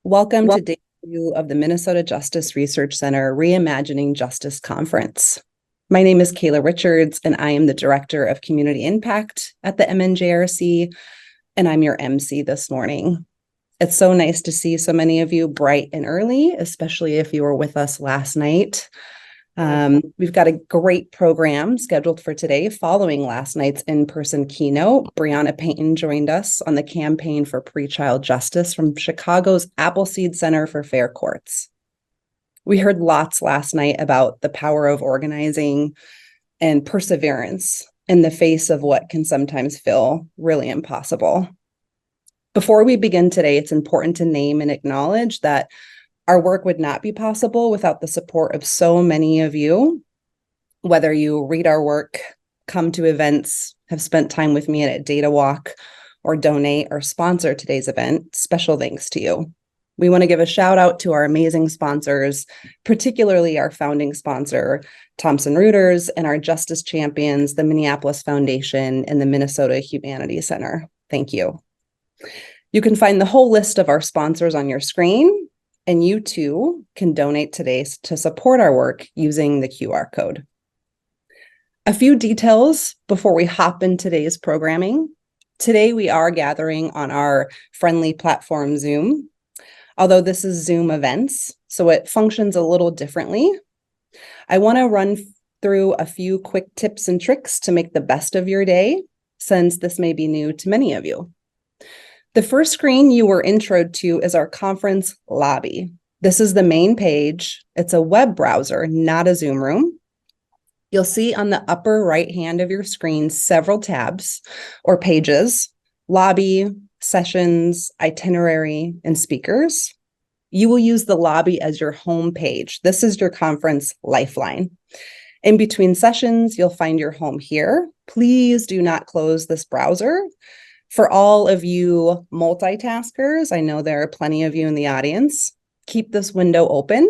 Welcome to day 2 of the Minnesota Justice Research Center Reimagining Justice Conference. My name is Kayla Richards, and I am the Director of Community Impact at the MNJRC, and I'm your MC this morning. It's so nice to see so many of you bright and early, especially if you were with us last night. We've got a great program scheduled for today. Following last night's in-person keynote, Brianna Payton joined us on the campaign for pretrial justice from Chicago's Appleseed Center for Fair Courts. We heard lots last night about the power of organizing and perseverance in the face of what can sometimes feel really impossible. Before we begin today, it's important to name and acknowledge that our work would not be possible without the support of so many of you. Whether you read our work, come to events, have spent time with me at a data walk, or donate or sponsor today's event, special thanks to you. We want to give a shout out to our amazing sponsors, particularly our founding sponsor, Thomson Reuters, and our justice champions, the Minneapolis Foundation and the Minnesota Humanities Center. Thank you. You can find the whole list of our sponsors on your screen, and you too can donate today to support our work using the QR code. A few details before we hop in today's programming. Today we are gathering on our friendly platform Zoom, although this is Zoom events, so it functions a little differently. I want to run through a few quick tips and tricks to make the best of your day, since this may be new to many of you. The first screen you were introed to is our conference lobby. This is the main page. It's a web browser, not a Zoom room. You'll see on the upper right hand of your screen several tabs or pages: lobby, sessions, itinerary, and speakers. You will use the lobby as your home page. This is your conference lifeline. In between sessions, you'll find your home here. Please do not close this browser. For all of you multitaskers, I know there are plenty of you in the audience, keep this window open.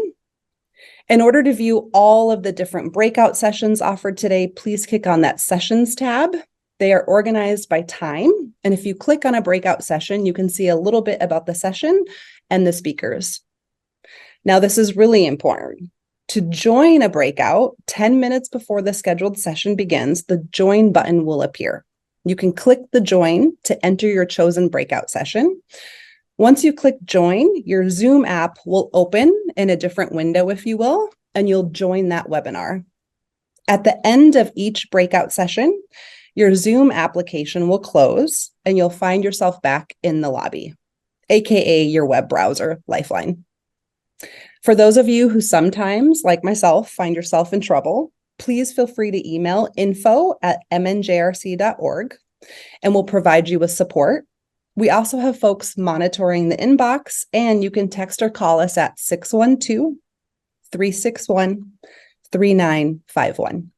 In order to view all of the different breakout sessions offered today, please click on that Sessions tab. They are organized by time, and if you click on a breakout session, you can see a little bit about the session and the speakers. Now, this is really important. To join a breakout, 10 minutes before the scheduled session begins, the Join button will appear. You can click the Join to enter your chosen breakout session. Once you click Join, your Zoom app will open in a different window, if you will, and you'll join that webinar. At the end of each breakout session, your Zoom application will close and you'll find yourself back in the lobby, aka your web browser lifeline. For those of you who sometimes, like myself, find yourself in trouble, please feel free to email info@mnjrc.org, and we'll provide you with support. We also have folks monitoring the inbox, and you can text or call us at 612-361-3951.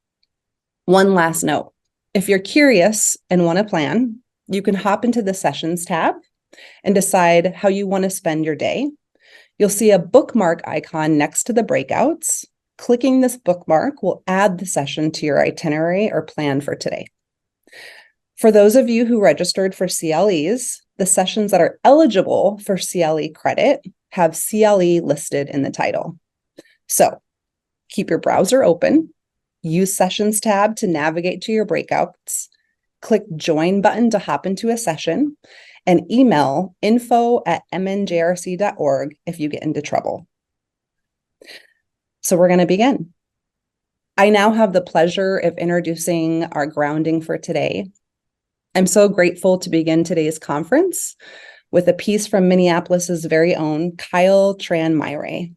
One last note, if you're curious and want to plan, you can hop into the Sessions tab and decide how you want to spend your day. You'll see a bookmark icon next to the breakouts. Clicking this bookmark will add the session to your itinerary or plan for today. For those of you who registered for CLEs, the sessions that are eligible for CLE credit have CLE listed in the title. So keep your browser open, use Sessions tab to navigate to your breakouts, click Join button to hop into a session, and email info@mnjrc.org if you get into trouble. So we're going to begin. I now have the pleasure of introducing our grounding for today. I'm so grateful to begin today's conference with a piece from Minneapolis's very own Kyle Tran-Myre.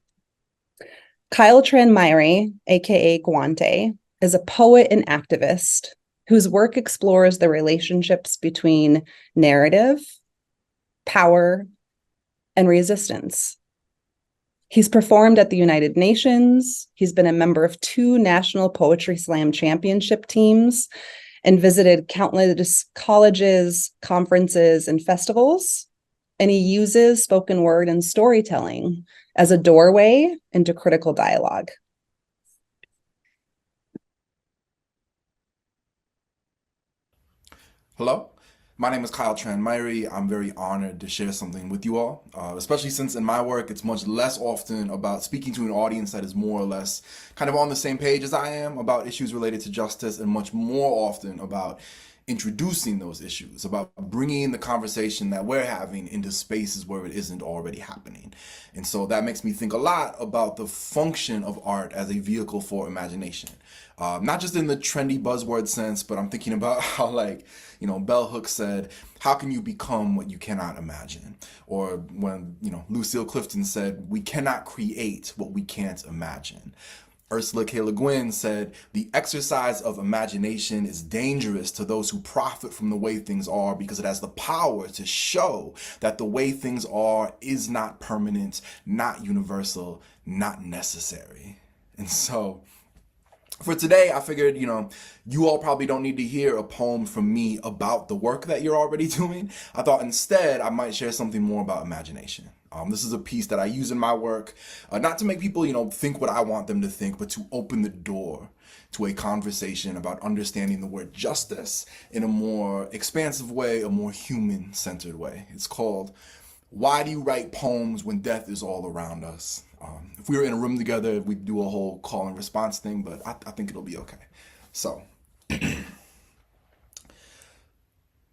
Kyle Tran-Myre, aka Guante, is a poet and activist whose work explores the relationships between narrative, power, and resistance. He's performed at the United Nations. He's been a member of 2 National Poetry Slam Championship teams and visited countless colleges, conferences, and festivals. And he uses spoken word and storytelling as a doorway into critical dialogue. Hello, My name is Kyle Tranmyri. I'm very honored to share something with you all, especially since in my work it's much less often about speaking to an audience that is more or less kind of on the same page as I am about issues related to justice, and much more often about introducing those issues, about bringing the conversation that we're having into spaces where it isn't already happening. And so that makes me think a lot about the function of art as a vehicle for imagination. Not just in the trendy buzzword sense, but I'm thinking about how, like, Bell Hooks said, how can you become what you cannot imagine? Or when, Lucille Clifton said, we cannot create what we can't imagine. Ursula K. Le Guin said, the exercise of imagination is dangerous to those who profit from the way things are because it has the power to show that the way things are is not permanent, not universal, not necessary. And so, for today, I figured, you all probably don't need to hear a poem from me about the work that you're already doing. I thought instead I might share something more about imagination. This is a piece that I use in my work, not to make people, think what I want them to think, but to open the door to a conversation about understanding the word justice in a more expansive way, a more human-centered way. It's called Why Do You Write Poems When Death Is All Around Us? If we were in a room together, we'd do a whole call and response thing, but I think it'll be okay. So,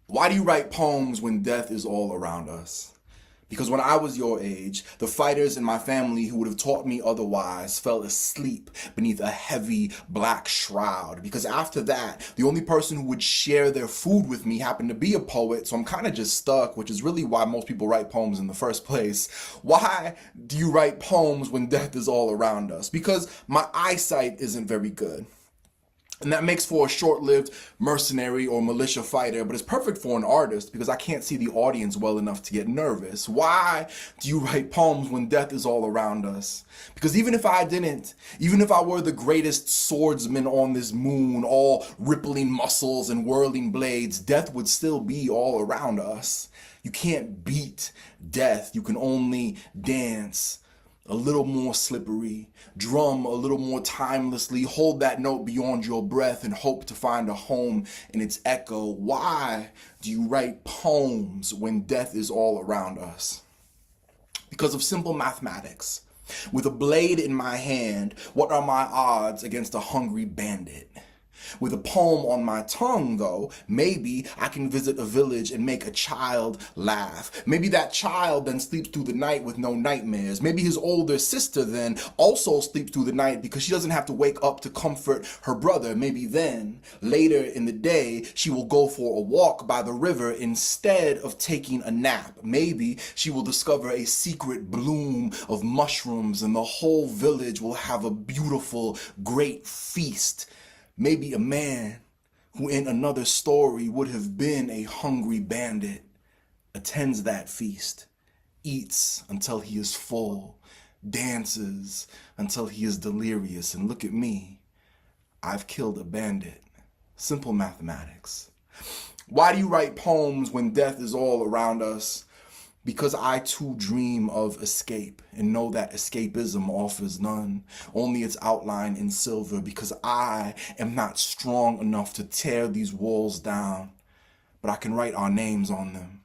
why do you write poems when death is all around us? Because when I was your age, the fighters in my family who would have taught me otherwise fell asleep beneath a heavy black shroud. Because after that, the only person who would share their food with me happened to be a poet, so I'm kind of just stuck, which is really why most people write poems in the first place. Why do you write poems when death is all around us? Because my eyesight isn't very good. And that makes for a short-lived mercenary or militia fighter, but it's perfect for an artist because I can't see the audience well enough to get nervous. Why do you write poems when death is all around us? Because even if I didn't, even if I were the greatest swordsman on this moon, all rippling muscles and whirling blades, death would still be all around us. You can't beat death, you can only dance a little more slippery, drum a little more timelessly, hold that note beyond your breath and hope to find a home in its echo. Why do you write poems when death is all around us? Because of simple mathematics. With a blade in my hand, what are my odds against a hungry bandit? With a poem on my tongue, though, maybe I can visit a village and make a child laugh. Maybe that child then sleeps through the night with no nightmares. Maybe his older sister then also sleeps through the night because she doesn't have to wake up to comfort her brother. Maybe then, later in the day, she will go for a walk by the river instead of taking a nap. Maybe she will discover a secret bloom of mushrooms and the whole village will have a beautiful, great feast. Maybe a man who in another story would have been a hungry bandit attends that feast, eats until he is full, dances until he is delirious, and look at me, I've killed a bandit. Simple mathematics. Why do you write poems when death is all around us? Because I too dream of escape and know that escapism offers none, only its outline in silver, because I am not strong enough to tear these walls down, but I can write our names on them.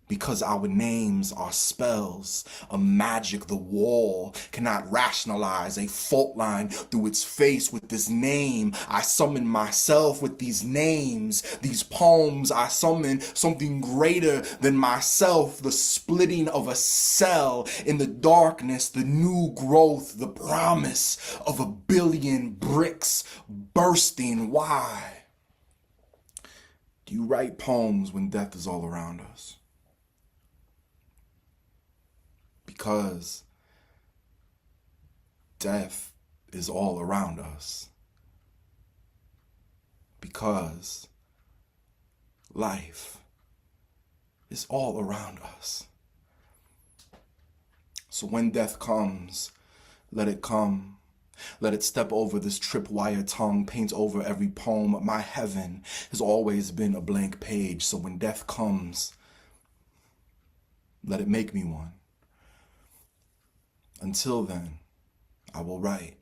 Because our names are spells, a magic the wall cannot rationalize, a fault line through its face with this name. I summon myself with these names, these poems. I summon something greater than myself, the splitting of a cell in the darkness, the new growth, the promise of a billion bricks bursting. Why do you write poems when death is all around us? Because death is all around us. Because life is all around us. So when death comes, let it come. Let it step over this tripwire tongue, paint over every poem. My heaven has always been a blank page. So when death comes, let it make me one. Until then, I will write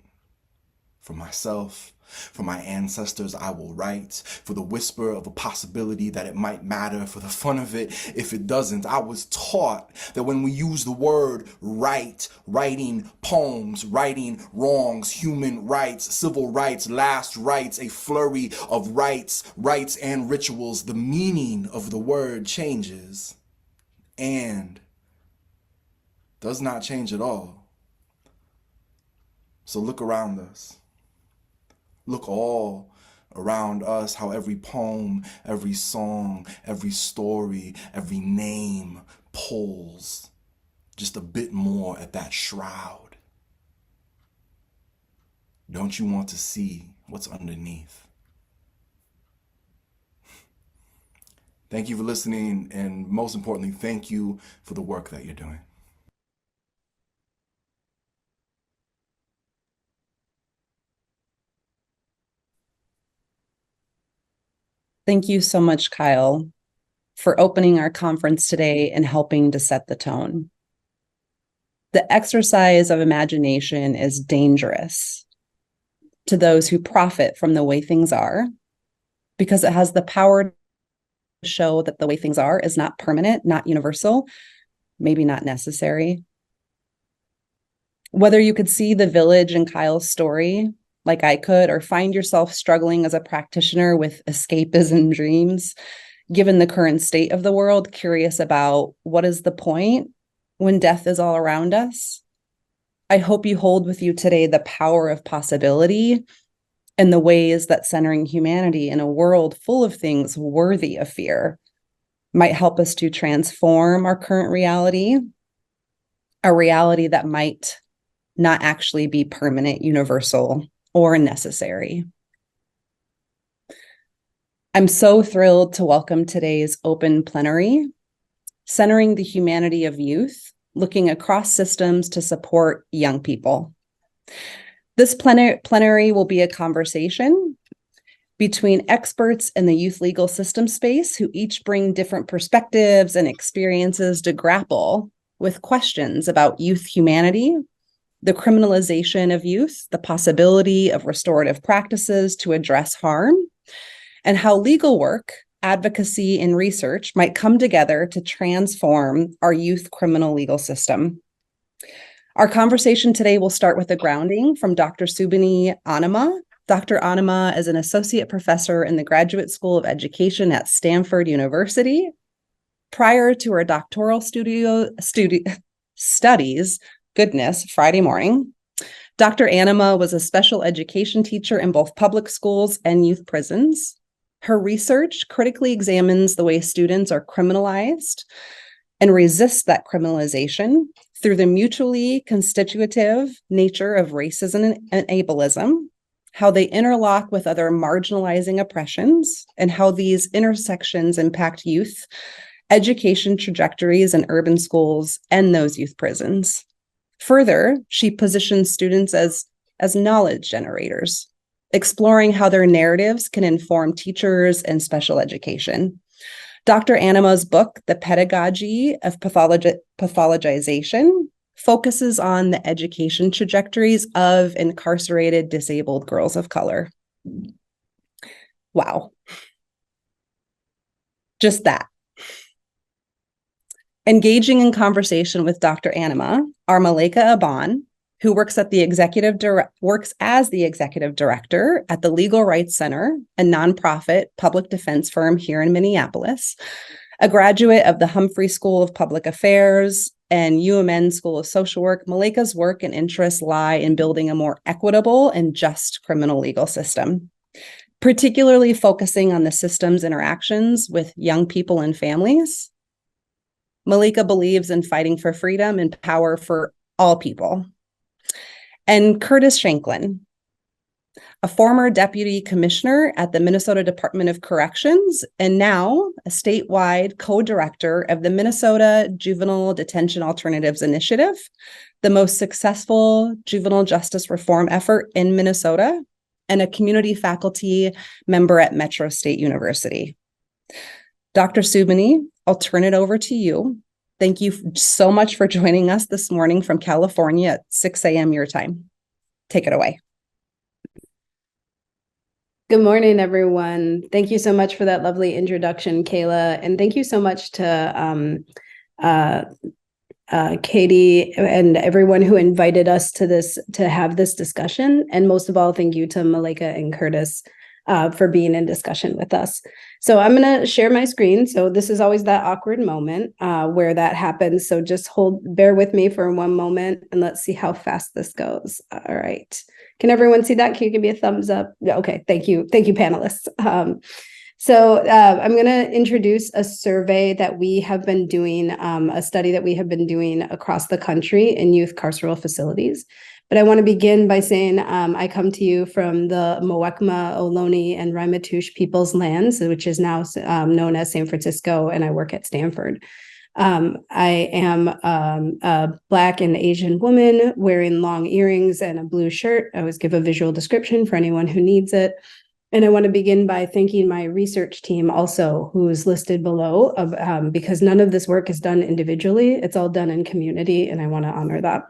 for myself, For my ancestors, I will write. For the whisper of a possibility that it might matter. For the fun of it, if it doesn't. I was taught that when we use the word right, writing poems, righting wrongs, human rights, civil rights, last rights, a flurry of rights and rituals, the meaning of the word changes and does not change at all. So look around us. Look all around us, how every poem, every song, every story, every name pulls just a bit more at that shroud. Don't you want to see what's underneath? Thank you for listening, and most importantly, thank you for the work that you're doing. Thank you so much, Kyle, for opening our conference today and helping to set the tone. The exercise of imagination is dangerous to those who profit from the way things are, because it has the power to show that the way things are is not permanent, not universal, maybe not necessary. Whether you could see the village in Kyle's story, like I could, or find yourself struggling as a practitioner with escapism dreams, given the current state of the world, curious about what is the point when death is all around us, I hope you hold with you today the power of possibility and the ways that centering humanity in a world full of things worthy of fear might help us to transform our current reality, a reality that might not actually be permanent, universal, or necessary. I'm so thrilled to welcome today's open plenary, centering the humanity of youth, looking across systems to support young people. This plenary will be a conversation between experts in the youth legal system space who each bring different perspectives and experiences to grapple with questions about youth humanity, the criminalization of youth, the possibility of restorative practices to address harm, and how legal work, advocacy, and research might come together to transform our youth criminal legal system. Our conversation today will start with a grounding from Dr. Subini Ancy. Dr. Annamma is an associate professor in the Graduate School of Education at Stanford University. Prior to her doctoral studies, Friday morning, Dr. Annamma was a special education teacher in both public schools and youth prisons. Her research critically examines the way students are criminalized and resists that criminalization through the mutually constitutive nature of racism and ableism, how they interlock with other marginalizing oppressions, and how these intersections impact youth education trajectories in urban schools and those youth prisons. Further, she positions students as knowledge generators, exploring how their narratives can inform teachers and special education. Dr. Annamma's book, The Pedagogy of Pathologization, focuses on the education trajectories of incarcerated disabled girls of color. Wow. Just that. Engaging in conversation with Dr. Annamma are Malika Aban, who works as the executive director at the Legal Rights Center, a nonprofit public defense firm here in Minneapolis, a graduate of the Humphrey School of Public Affairs and UMN School of Social Work. Malika's work and interests lie in building a more equitable and just criminal legal system, particularly focusing on the system's interactions with young people and families. Malika believes in fighting for freedom and power for all people. And Curtis Shanklin, a former deputy commissioner at the Minnesota Department of Corrections, and now a statewide co-director of the Minnesota Juvenile Detention Alternatives Initiative, the most successful juvenile justice reform effort in Minnesota, and a community faculty member at Metro State University. Dr. Subini, I'll turn it over to you. Thank you so much for joining us this morning from California at 6 a.m. your time. Take it away. Good morning, everyone. Thank you so much for that lovely introduction, Kayla. And thank you so much to Katie and everyone who invited us to have this discussion. And most of all, thank you to Malika and Curtis for being in discussion with us. So I'm going to share my screen. So this is always that awkward moment where that happens. So just bear with me for one moment and let's see how fast this goes. All right. Can everyone see that? Can you give me a thumbs up? Okay, thank you. Thank you, panelists. I'm going to introduce a survey that we have been doing, a study that we have been doing across the country in youth carceral facilities. But I want to begin by saying I come to you from the Muwekma, Ohlone, and Ramaytush People's Lands, which is now known as San Francisco, and I work at Stanford. I am a Black and Asian woman wearing long earrings and a blue shirt. I always give a visual description for anyone who needs it. And I want to begin by thanking my research team also, who's listed below, because none of this work is done individually. It's all done in community, and I want to honor that.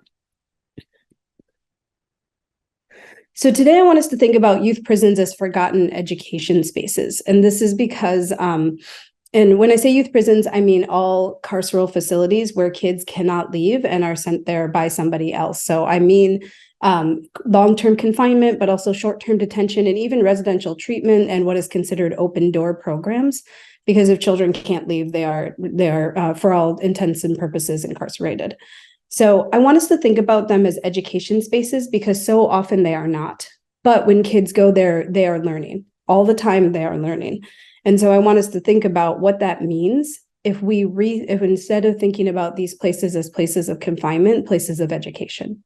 So today I want us to think about youth prisons as forgotten education spaces. And this is because, and when I say youth prisons, I mean all carceral facilities where kids cannot leave and are sent there by somebody else. So I mean long-term confinement, but also short-term detention and even residential treatment and what is considered open door programs. Because if children can't leave, they are for all intents and purposes incarcerated. So I want us to think about them as education spaces because so often they are not. But when kids go there, they are learning. All the time they are learning. And so I want us to think about what that means if instead of thinking about these places as places of confinement, places of education.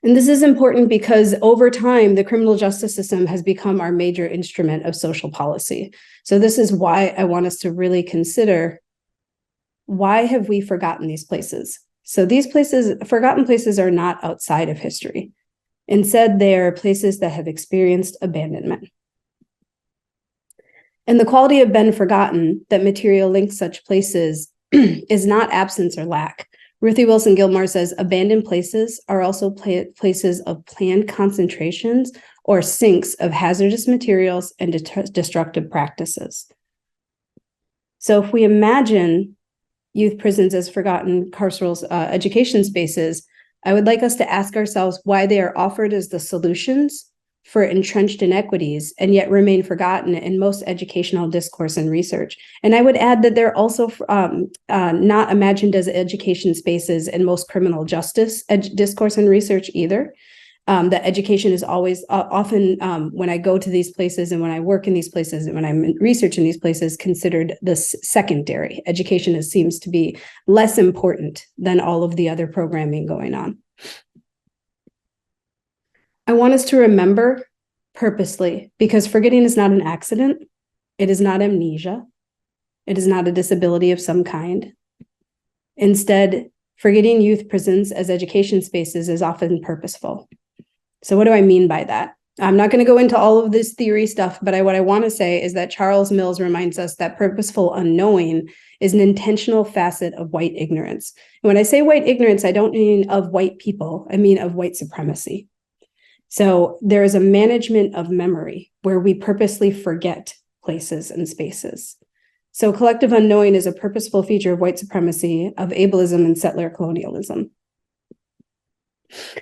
And this is important because over time, the criminal justice system has become our major instrument of social policy. So this is why I want us to really consider, why have we forgotten these places? So these forgotten places are not outside of history. Instead, they are places that have experienced abandonment. And the quality of been forgotten that material links such places is not absence or lack. Ruthie Wilson Gilmore says abandoned places are also places of planned concentrations or sinks of hazardous materials and destructive practices. So if we imagine youth prisons as forgotten carceral education spaces, I would like us to ask ourselves why they are offered as the solutions for entrenched inequities and yet remain forgotten in most educational discourse and research. And I would add that they're also not imagined as education spaces in most criminal justice discourse and research either. That education is always often, when I go to these places and when I work in these places and when I'm researching these places, considered the secondary. Education seems to be less important than all of the other programming going on. I want us to remember purposely, because forgetting is not an accident. It is not amnesia. It is not a disability of some kind. Instead, forgetting youth prisons as education spaces is often purposeful. So what do I mean by that? I'm not going to go into all of this theory stuff, but what I want to say is that Charles Mills reminds us that purposeful unknowing is an intentional facet of white ignorance. And when I say white ignorance, I don't mean of white people. I mean of white supremacy. So there is a management of memory where we purposely forget places and spaces. So collective unknowing is a purposeful feature of white supremacy, of ableism and settler colonialism.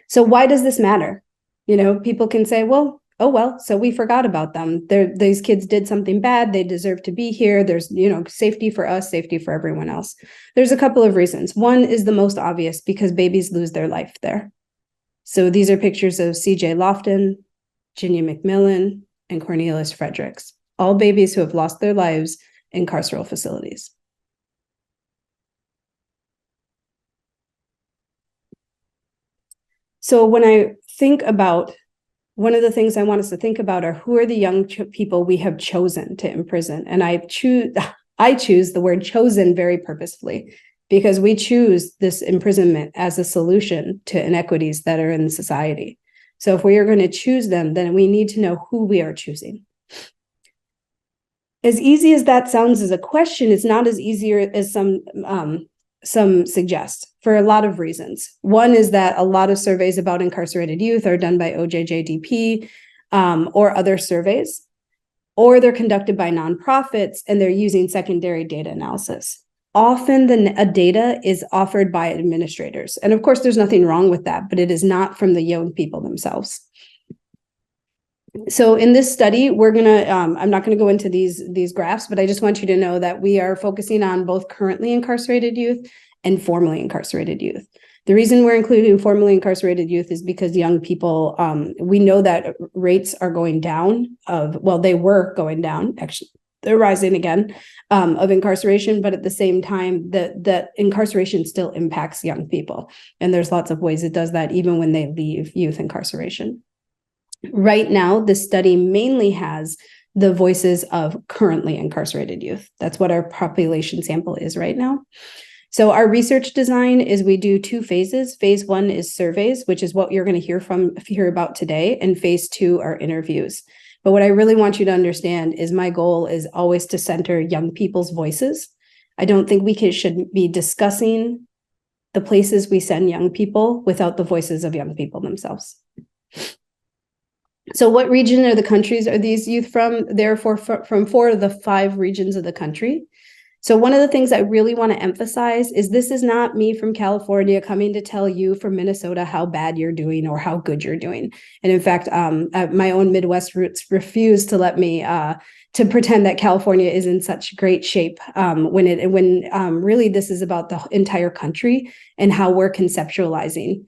So why does this matter? You know, people can say, well, oh, well, so we forgot about them. These kids did something bad. They deserve to be here. There's, safety for us, safety for everyone else. There's a couple of reasons. One is the most obvious, because babies lose their life there. So these are pictures of C.J. Lofton, Ginia McMillan, and Cornelius Fredericks, all babies who have lost their lives in carceral facilities. So when I think about, one of the things I want us to think about are who are the young people we have chosen to imprison. And I choose the word chosen very purposefully, because we choose this imprisonment as a solution to inequities that are in society. So if we are going to choose them, then we need to know who we are choosing. As easy as that sounds as a question, it's not as easy as some suggest, for a lot of reasons. One is that a lot of surveys about incarcerated youth are done by OJJDP. or other surveys, or they're conducted by nonprofits and they're using secondary data analysis. Often the data is offered by administrators. And of course, there's nothing wrong with that, but it is not from the young people themselves. So in this study, I'm not gonna go into these graphs, but I just want you to know that we are focusing on both currently incarcerated youth and formerly incarcerated youth. The reason we're including formerly incarcerated youth is because young people, we know that rates are going down they were going down, actually, they're rising again, of incarceration, but at the same time, that incarceration still impacts young people. And there's lots of ways it does that, even when they leave youth incarceration. Right now, this study mainly has the voices of currently incarcerated youth. That's what our population sample is right now. So our research design is we do 2 phases. Phase 1 is surveys, which is what you're going to hear about today, and phase 2 are interviews. But what I really want you to understand is my goal is always to center young people's voices. I don't think we should be discussing the places we send young people without the voices of young people themselves. So what region of the countries are these youth from? They're from 4 of the 5 regions of the country. So one of the things I really want to emphasize is this is not me from California coming to tell you from Minnesota how bad you're doing or how good you're doing. And in fact, my own Midwest roots refuse to let me to pretend that California is in such great shape when really this is about the entire country and how we're conceptualizing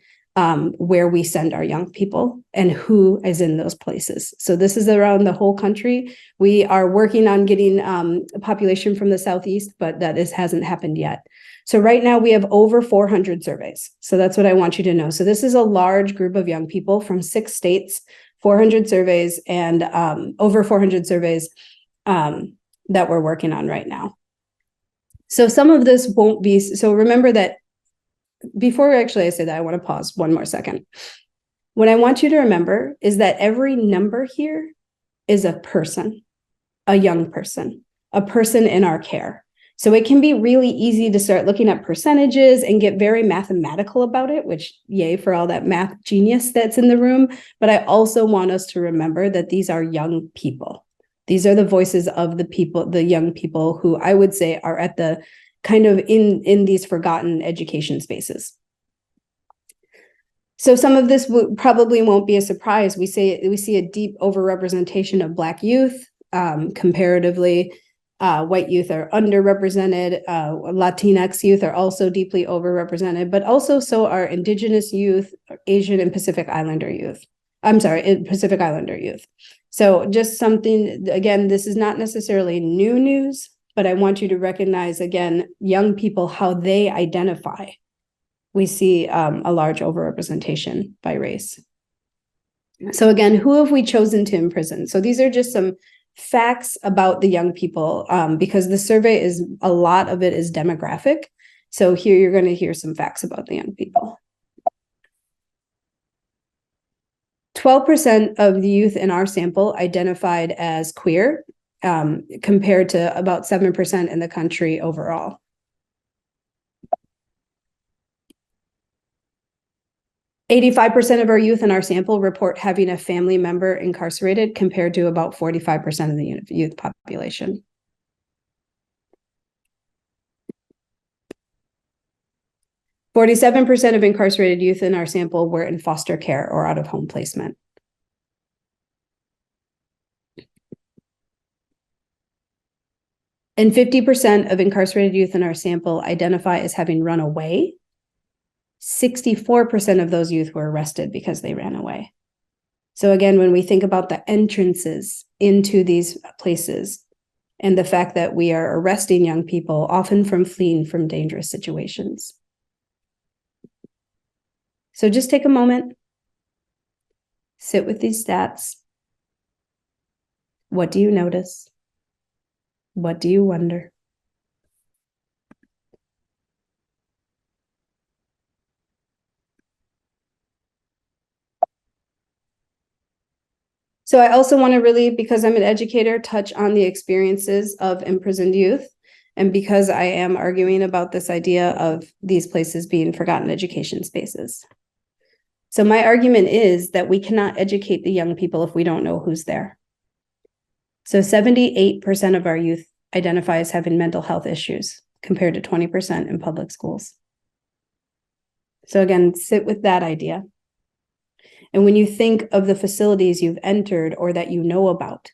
where we send our young people and who is in those places. So this is around the whole country. We are working on getting a population from the Southeast, but that hasn't happened yet. So right now we have over 400 surveys. So that's what I want you to know. So this is a large group of young people from 6 states, 400 surveys, and over 400 surveys that we're working on right now. So some of this won't be, so remember that before actually I say that, I want to pause one more second. What I want you to remember is that every number here is a person, a young person, a person in our care. So it can be really easy to start looking at percentages and get very mathematical about it, which yay for all that math genius that's in the room. But I also want us to remember that these are young people. These are the voices of the people, the young people who I would say are at the kind of in these forgotten education spaces. So some of this probably won't be a surprise. We see a deep overrepresentation of Black youth. Comparatively, white youth are underrepresented. Latinx youth are also deeply overrepresented, but also so are Indigenous youth, Asian and Pacific Islander youth. Pacific Islander youth. So just something, again, this is not necessarily new news, but I want you to recognize, again, young people, how they identify. We see a large overrepresentation by race. So again, who have we chosen to imprison? So these are just some facts about the young people, because the survey a lot of it is demographic. So here you're going to hear some facts about the young people. 12% of the youth in our sample identified as queer, compared to about 7% in the country overall. %85 of our youth in our sample report having a family member incarcerated, compared to about 45% of the youth population. %47 of incarcerated youth in our sample were in foster care or out of home placement. And 50% of incarcerated youth in our sample identify as having run away. 64% of those youth were arrested because they ran away. So again, when we think about the entrances into these places and the fact that we are arresting young people, often from fleeing from dangerous situations. So just take a moment, sit with these stats. What do you notice? What do you wonder? So I also want to really, because I'm an educator, touch on the experiences of imprisoned youth. And because I am arguing about this idea of these places being forgotten education spaces. So my argument is that we cannot educate the young people if we don't know who's there. So 78% of our youth identify as having mental health issues compared to 20% in public schools. So again, sit with that idea. And when you think of the facilities you've entered or that you know about,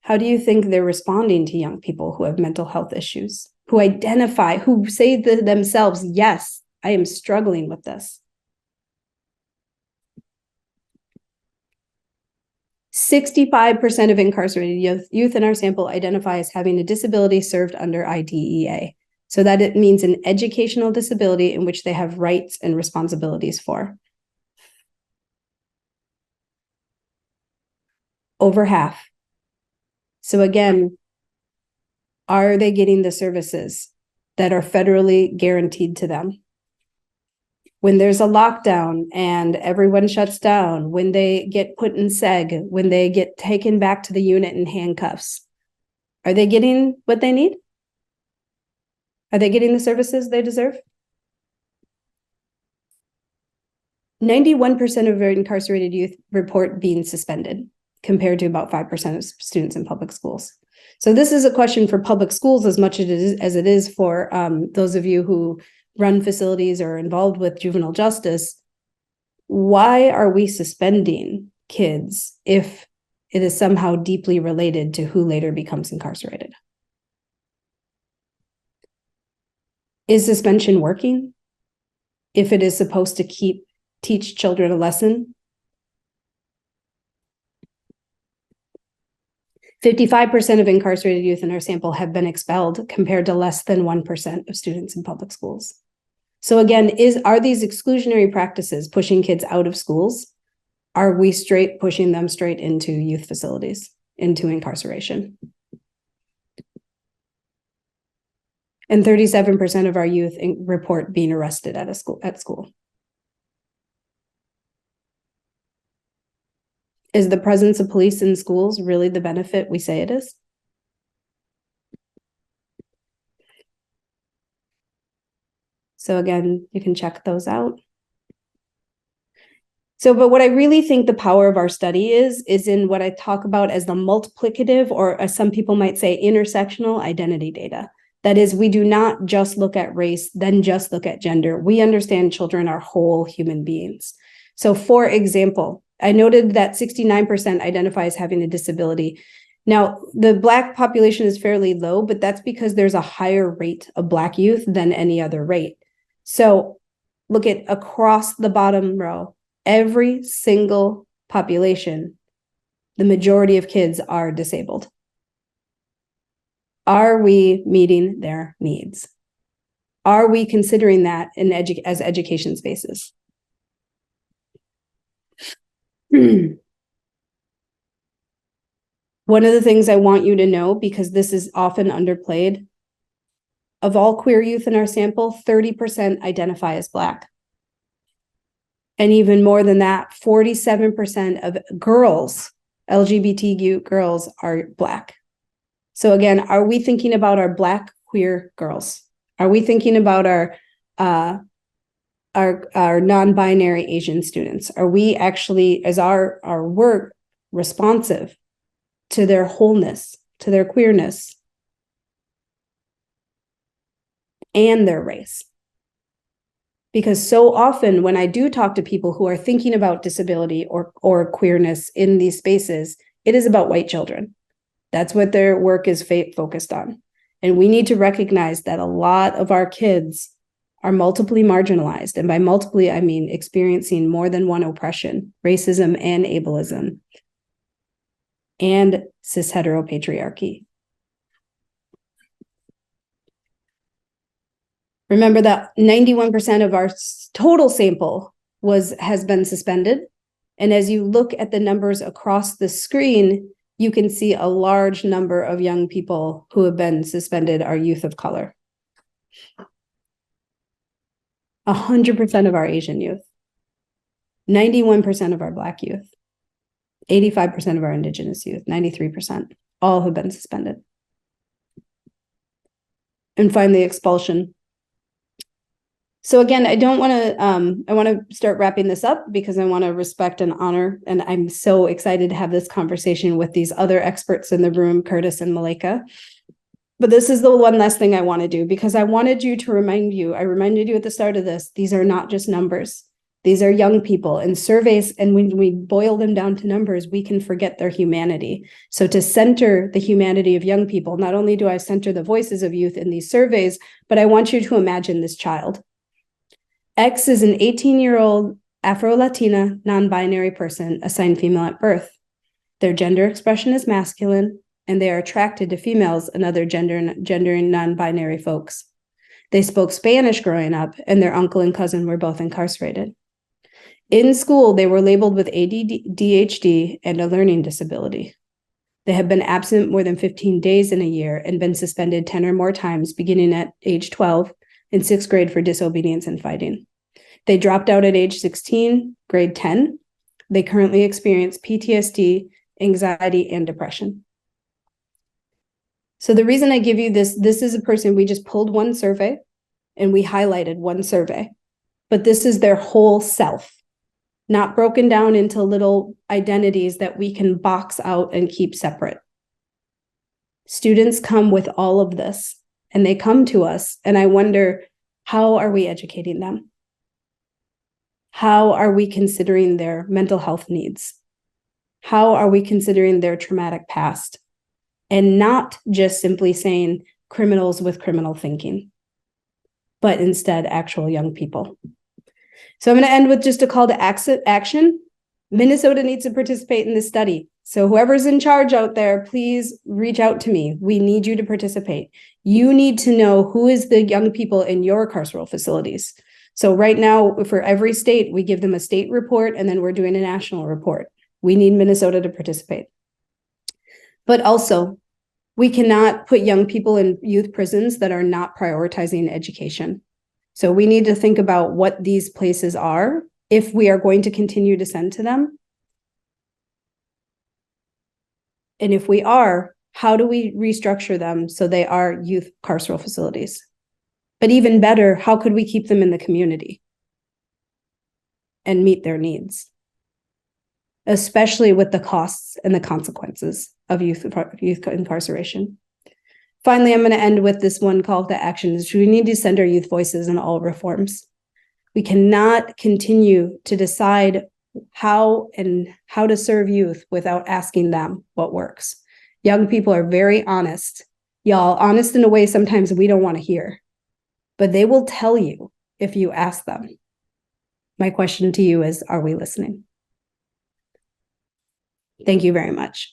how do you think they're responding to young people who have mental health issues, who identify, who say to themselves, yes, I am struggling with this? 65% of incarcerated youth in our sample identify as having a disability served under IDEA. So that it means an educational disability in which they have rights and responsibilities for. Over half. So again, are they getting the services that are federally guaranteed to them? When there's a lockdown and everyone shuts down, when they get put in seg, when they get taken back to the unit in handcuffs, are they getting what they need? Are they getting the services they deserve? 91% of incarcerated youth report being suspended, compared to about 5% of students in public schools. So this is a question for public schools as much as it is for those of you who run facilities or are involved with juvenile justice. Why are we suspending kids if it is somehow deeply related to who later becomes incarcerated? Is suspension working if it is supposed to teach children a lesson? 55% of incarcerated youth in our sample have been expelled, compared to less than 1% of students in public schools. So again, are these exclusionary practices pushing kids out of schools? Are we pushing them straight into youth facilities, into incarceration? And 37% of our youth report being arrested at school. Is the presence of police in schools really the benefit we say it is? So again, you can check those out. But what I really think the power of our study is in what I talk about as the multiplicative, or as some people might say, intersectional identity data. That is, we do not just look at race, then just look at gender. We understand children are whole human beings. So for example, I noted that 69% identify as having a disability. Now, the Black population is fairly low, but that's because there's a higher rate of Black youth than any other rate. So look at across the bottom row, every single population, the majority of kids are disabled. Are we meeting their needs? Are we considering that as education spaces? One of the things I want you to know, because this is often underplayed, of all queer youth in our sample, 30% identify as Black. And even more than that, 47% of girls, LGBTQ girls, are Black. So again, are we thinking about our Black queer girls? Are we thinking about our non-binary Asian students? Are we actually, as our work, responsive to their wholeness, to their queerness, and their race? Because so often when I do talk to people who are thinking about disability or queerness in these spaces, it is about white children. That's what their work is focused on. And we need to recognize that a lot of our kids are multiply marginalized. And by multiply, I mean experiencing more than one oppression, racism and ableism, and cis heteropatriarchy. Remember that 91% of our total sample has been suspended. And as you look at the numbers across the screen, you can see a large number of young people who have been suspended are youth of color. 100% of our Asian youth, 91% of our Black youth, 85% of our Indigenous youth, 93%, all have been suspended. And finally, expulsion. So again, I don't want to, I want to start wrapping this up because I want to respect and honor, and I'm so excited to have this conversation with these other experts in the room, Curtis and Malika. But this is the one last thing I want to do, because I wanted you to remind you, I reminded you at the start of this, these are not just numbers. These are young people, and surveys, and when we boil them down to numbers, we can forget their humanity. So to center the humanity of young people, not only do I center the voices of youth in these surveys, but I want you to imagine this child. X is an 18-year-old Afro-Latina non-binary person assigned female at birth. Their gender expression is masculine, and they are attracted to females and other gender and non-binary folks. They spoke Spanish growing up, and their uncle and cousin were both incarcerated. In school, they were labeled with ADHD and a learning disability. They have been absent more than 15 days in a year and been suspended 10 or more times, beginning at age 12 in 6th grade for disobedience and fighting. They dropped out at age 16, grade 10. They currently experience PTSD, anxiety, and depression. So the reason I give you this is a person, we just pulled one survey and we highlighted one survey, but this is their whole self, not broken down into little identities that we can box out and keep separate. Students come with all of this, and they come to us, and I wonder, how are we educating them? How are we considering their mental health needs? How are we considering their traumatic past? And not just simply saying criminals with criminal thinking, but instead actual young people. So I'm going to end with just a call to action. Minnesota needs to participate in this study. So whoever's in charge out there, please reach out to me. We need you to participate. You need to know who is the young people in your carceral facilities. So right now, for every state, we give them a state report, and then we're doing a national report. We need Minnesota to participate. But also, we cannot put young people in youth prisons that are not prioritizing education. So we need to think about what these places are if we are going to continue to send to them. And if we are, how do we restructure them so they are youth carceral facilities? But even better, how could we keep them in the community and meet their needs? Especially with the costs and the consequences of youth incarceration. Finally, I'm going to end with this one call to action: is we need to send our youth voices in all reforms. We cannot continue to decide how to serve youth without asking them what works. Young people are very honest, y'all, honest in a way sometimes we don't want to hear, but they will tell you if you ask them. My question to you is, are we listening? Thank you very much.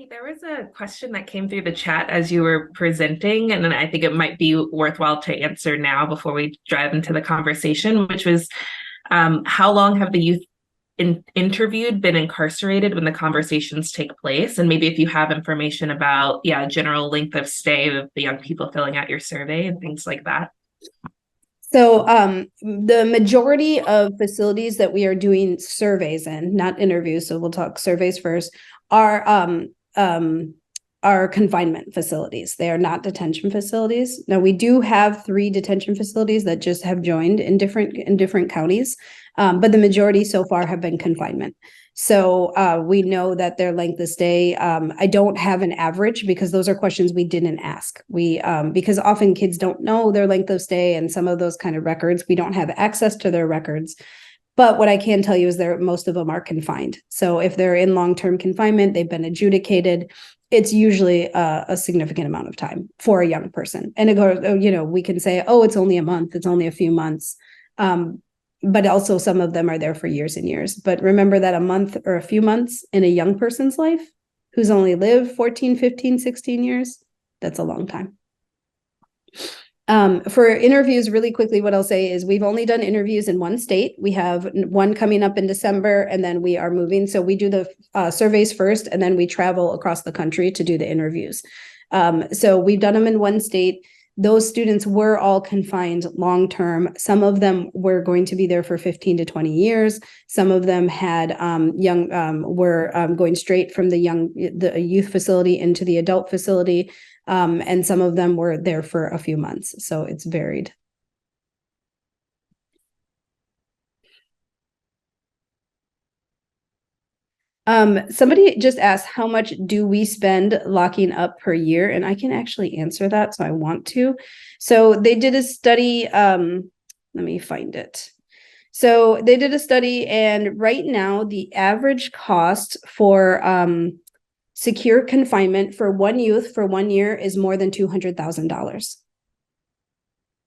There was a question that came through the chat as you were presenting, and I think it might be worthwhile to answer now before we dive into the conversation, which was, how long have the youth interviewed been incarcerated when the conversations take place? And maybe if you have information about, general length of stay of the young people filling out your survey and things like that. So the majority of facilities that we are doing surveys in, not interviews, so we'll talk surveys first, are confinement facilities. They are not detention facilities. Now, we do have 3 detention facilities that just have joined in different counties, but the majority so far have been confinement. So we know that their length of stay, I don't have an average because those are questions we didn't ask. Because often kids don't know their length of stay, and some of those kind of records, we don't have access to their records. But what I can tell you is most of them are confined. So if they're in long-term confinement, they've been adjudicated, it's usually a significant amount of time for a young person. And it goes, we can say, oh, it's only a month, it's only a few months. But also some of them are there for years and years. But remember that a month or a few months in a young person's life who's only lived 14, 15, 16 years, that's a long time. For interviews, really quickly, what I'll say is we've only done interviews in one state. We have one coming up in December, and then we are moving. So we do the surveys first, and then we travel across the country to do the interviews. So we've done them in one state. those students were all confined long-term. Some of them were going to be there for 15 to 20 years. Some of them had were going straight from the youth facility into the adult facility. And some of them were there for a few months. So it's varied. Somebody just asked, how much do we spend locking up per year? And I can actually answer that, so I want to. So they did a study, let me find it. So they did a study, and right now the average cost for secure confinement for one youth for 1 year is more than $200,000.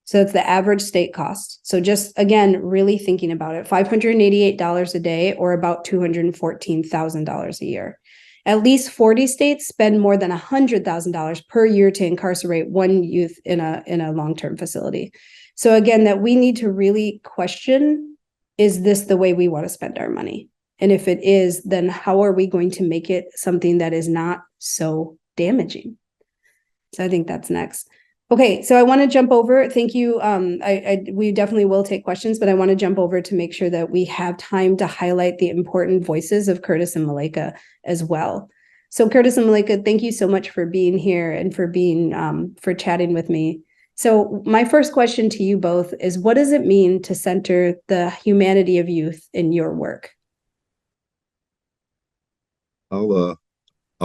So it's the average state cost. So just, again, really thinking about it, $588 a day, or about $214,000 a year. At least 40 states spend more than $100,000 per year to incarcerate one youth in a long-term facility. So again, that we need to really question, is this the way we want to spend our money? And if it is, then how are we going to make it something that is not so damaging? So I think that's next. Okay, so I want to jump over. Thank you. We definitely will take questions, but I want to jump over to make sure that we have time to highlight the important voices of Curtis and Malika as well. So Curtis and Malika, thank you so much for being here and for for chatting with me. So my first question to you both is, what does it mean to center the humanity of youth in your work? I'll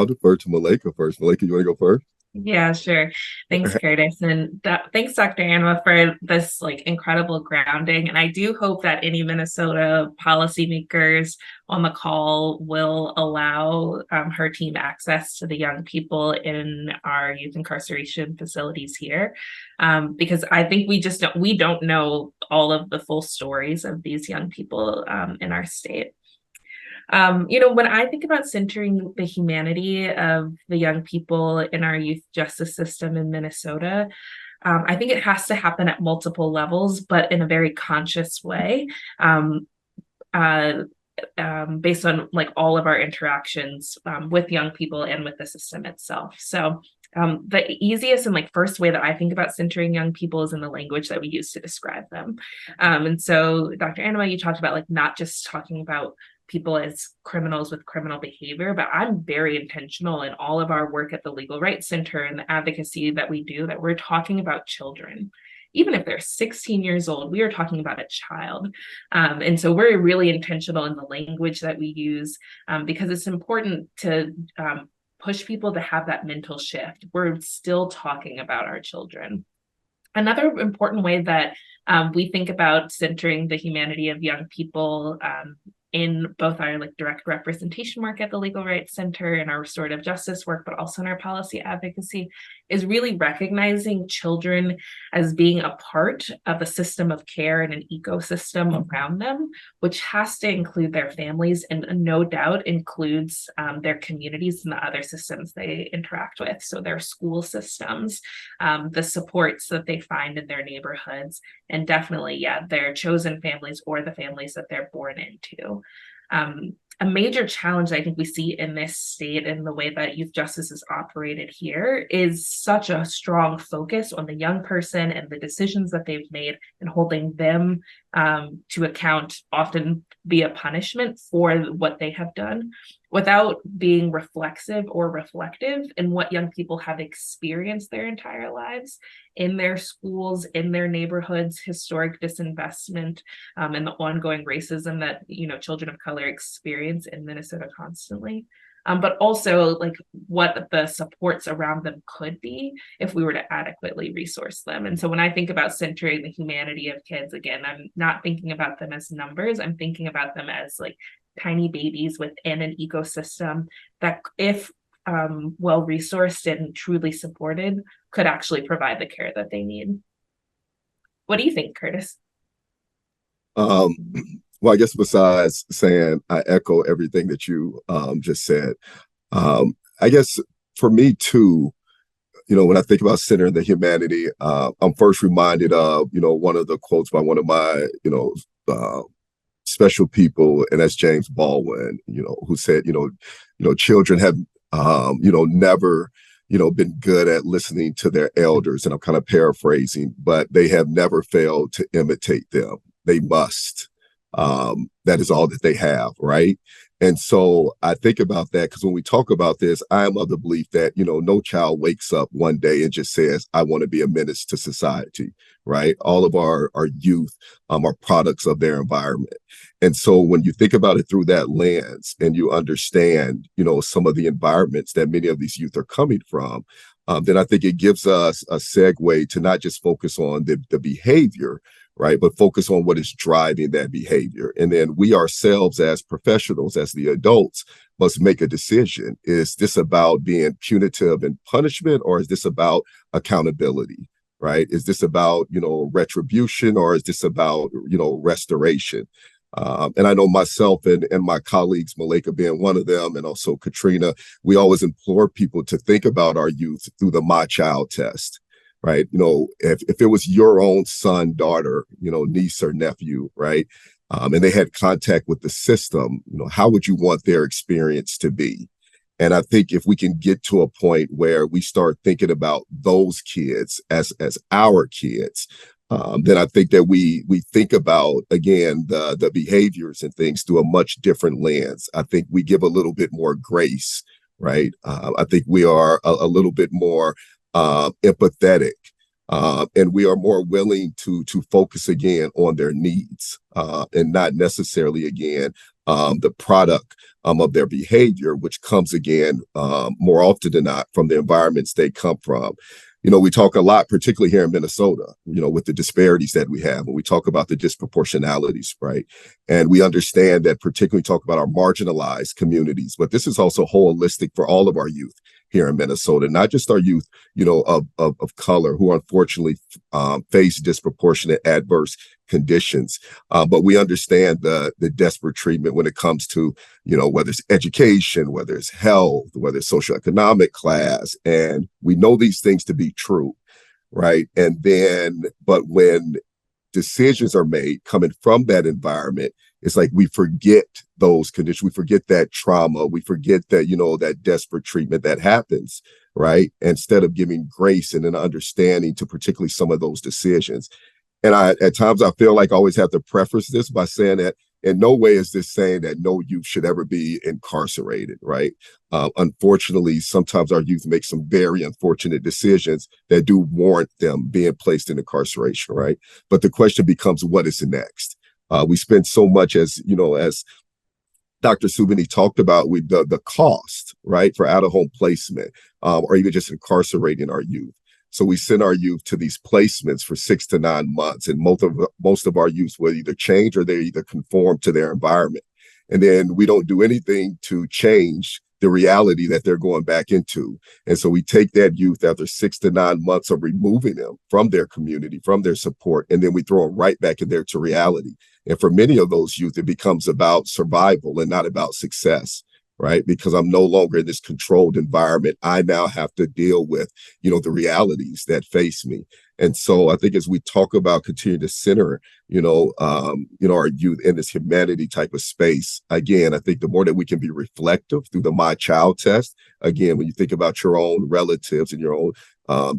defer to Malika first. Malika, you want to go first? Yeah, sure. Thanks, Curtis. And thanks, Dr. Annamma, for this incredible grounding. And I do hope that any Minnesota policymakers on the call will allow her team access to the young people in our youth incarceration facilities here. Because I think we don't know all of the full stories of these young people in our state. When I think about centering the humanity of the young people in our youth justice system in Minnesota, I think it has to happen at multiple levels, but in a very conscious way, based on all of our interactions with young people and with the system itself. So the easiest and first way that I think about centering young people is in the language that we use to describe them. And so, Dr. Annamma, you talked about not just talking about people as criminals with criminal behavior, but I'm very intentional in all of our work at the Legal Rights Center and the advocacy that we do, that we're talking about children. Even if they're 16 years old, we are talking about a child. And so we're really intentional in the language that we use, because it's important to push people to have that mental shift. We're still talking about our children. Another important way that we think about centering the humanity of young people in both our direct representation work at the Legal Rights Center and our restorative justice work, but also in our policy advocacy, is really recognizing children as being a part of a system of care and an ecosystem around them, which has to include their families and no doubt includes their communities and the other systems they interact with. So their school systems, the supports that they find in their neighborhoods, and definitely, their chosen families or the families that they're born into. A major challenge I think we see in this state and the way that youth justice is operated here is such a strong focus on the young person and the decisions that they've made, and holding them to account, often via punishment for what they have done, without being reflexive or reflective in what young people have experienced their entire lives in their schools, in their neighborhoods, historic disinvestment, and the ongoing racism that children of color experience in Minnesota constantly. But also what the supports around them could be if we were to adequately resource them. And so when I think about centering the humanity of kids, again, I'm not thinking about them as numbers. I'm thinking about them as tiny babies within an ecosystem that, if well resourced and truly supported, could actually provide the care that they need. What do you think, Curtis? Well, I guess besides saying I echo everything that you just said, I guess for me too, when I think about centering the humanity, I'm first reminded of, one of the quotes by one of my, special people, and that's James Baldwin, who said, children have, never been good at listening to their elders, and I'm kind of paraphrasing, but they have never failed to imitate them. They must. That is all that they have, right? And so I think about that because when we talk about this, I am of the belief that, no child wakes up one day and just says, I want to be a menace to society, right? All of our youth are products of their environment. And so when you think about it through that lens and you understand, some of the environments that many of these youth are coming from, then I think it gives us a segue to not just focus on the behavior, right, but focus on what is driving that behavior. And then we ourselves as professionals, as the adults, must make a decision. Is this about being punitive and punishment, or is this about accountability, right? Is this about, retribution, or is this about, restoration? And I know myself and my colleagues, Malika being one of them, and also Katrina, we always implore people to think about our youth through the My Child test, right? If it was your own son, daughter, niece or nephew, right? And they had contact with the system, how would you want their experience to be? And I think if we can get to a point where we start thinking about those kids as our kids, then I think that we think about, again, the behaviors and things through a much different lens. I think we give a little bit more grace, right? I think we are a little bit more empathetic, and we are more willing to focus again on their needs, and not necessarily again the product of their behavior, which comes again more often than not from the environments they come from. We talk a lot, particularly here in Minnesota, with the disparities that we have, when we talk about the disproportionalities, right? And we understand that particularly talk about our marginalized communities, but this is also holistic for all of our youth here in Minnesota, not just our youth, of color who unfortunately face disproportionate adverse conditions. But we understand the desperate treatment when it comes to, whether it's education, whether it's health, whether it's socioeconomic class. And we know these things to be true, right? But when decisions are made coming from that environment, it's like we forget those conditions. We forget that trauma. We forget that, that desperate treatment that happens, right? Instead of giving grace and an understanding to particularly some of those decisions. And at times I feel like I always have to preface this by saying that in no way is this saying that no youth should ever be incarcerated, right? Unfortunately, sometimes our youth make some very unfortunate decisions that do warrant them being placed in incarceration, right? But the question becomes, what is the next? We spend so much, as Dr. Subini talked about, with the cost, right, for out-of-home placement, or even just incarcerating our youth. So we send our youth to these placements for 6 to 9 months, and most of our youth will either change or they either conform to their environment. And then we don't do anything to change the reality that they're going back into. And so we take that youth after 6 to 9 months of removing them from their community, from their support, and then we throw them right back in there to reality. And for many of those youth, it becomes about survival and not about success, right? Because I'm no longer in this controlled environment. I now have to deal with, the realities that face me. And so I think as we talk about continuing to center, our youth in this humanity type of space, again, I think the more that we can be reflective through the My Child test, again, when you think about your own relatives and your own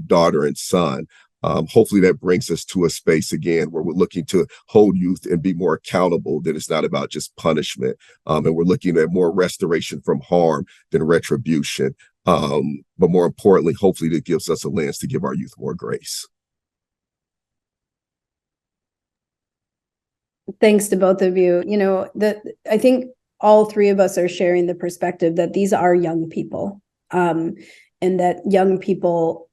daughter and son, hopefully that brings us to a space again where we're looking to hold youth and be more accountable, that it's not about just punishment. And we're looking at more restoration from harm than retribution. But more importantly, hopefully that gives us a lens to give our youth more grace. Thanks to both of you. I think all three of us are sharing the perspective that these are young people, and that young people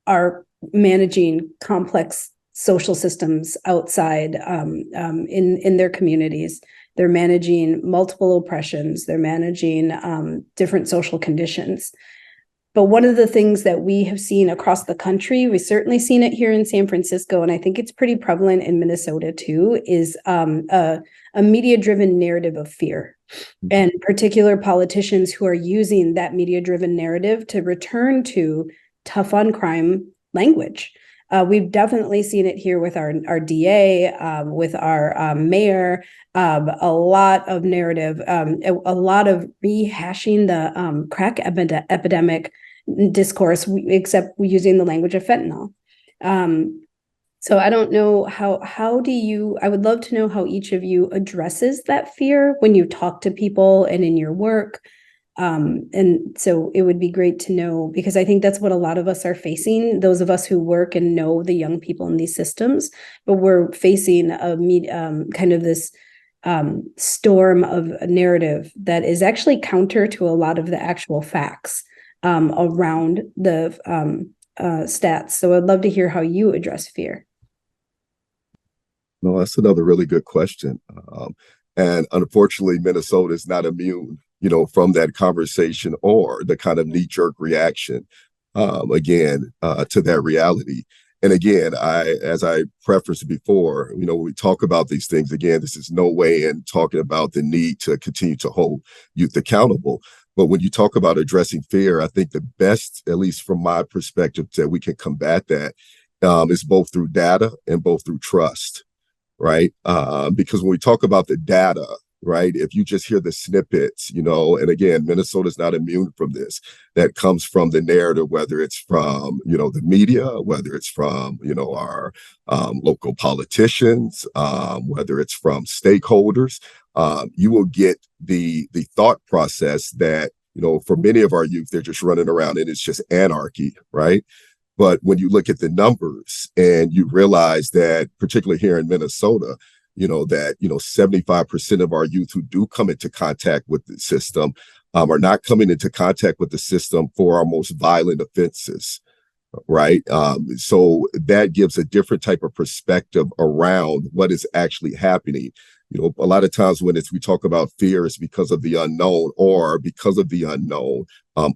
are managing complex social systems outside, in their communities. They're managing multiple oppressions. They're managing different social conditions. But one of the things that we have seen across the country, we've certainly seen it here in San Francisco, and I think it's pretty prevalent in Minnesota too, is a media-driven narrative of fear. And particular politicians who are using that media-driven narrative to return to tough on crime language. We've definitely seen it here with our DA, with our mayor, a lot of narrative, a lot of rehashing the crack epidemic discourse, except using the language of fentanyl. So I don't know how do you, I would love to know how each of you addresses that fear when you talk to people and in your work. And so it would be great to know, because I think that's what a lot of us are facing, those of us who work and know the young people in these systems, but we're facing kind of this storm of a narrative that is actually counter to a lot of the actual facts around the stats. So I'd love to hear how you address fear. No, that's another really good question. And unfortunately, Minnesota is not immune, from that conversation or the kind of knee-jerk reaction, to that reality. And again, as I prefaced before, when we talk about these things, again, this is no way in talking about the need to continue to hold youth accountable. But when you talk about addressing fear, I think the best, at least from my perspective, that we can combat that is both through data and both through trust. Right? Because when we talk about the data, right, if you just hear the snippets, and again, Minnesota's not immune from this, that comes from the narrative, whether it's from, the media, whether it's from, our local politicians, whether it's from stakeholders, you will get the thought process that, for many of our youth, they're just running around and it's just anarchy, right? But when you look at the numbers and you realize that, particularly here in Minnesota, that 75% of our youth who do come into contact with the system are not coming into contact with the system for our most violent offenses, right? So that gives a different type of perspective around what is actually happening. A lot of times when we talk about fear, it's because of the unknown, or because of the unknown,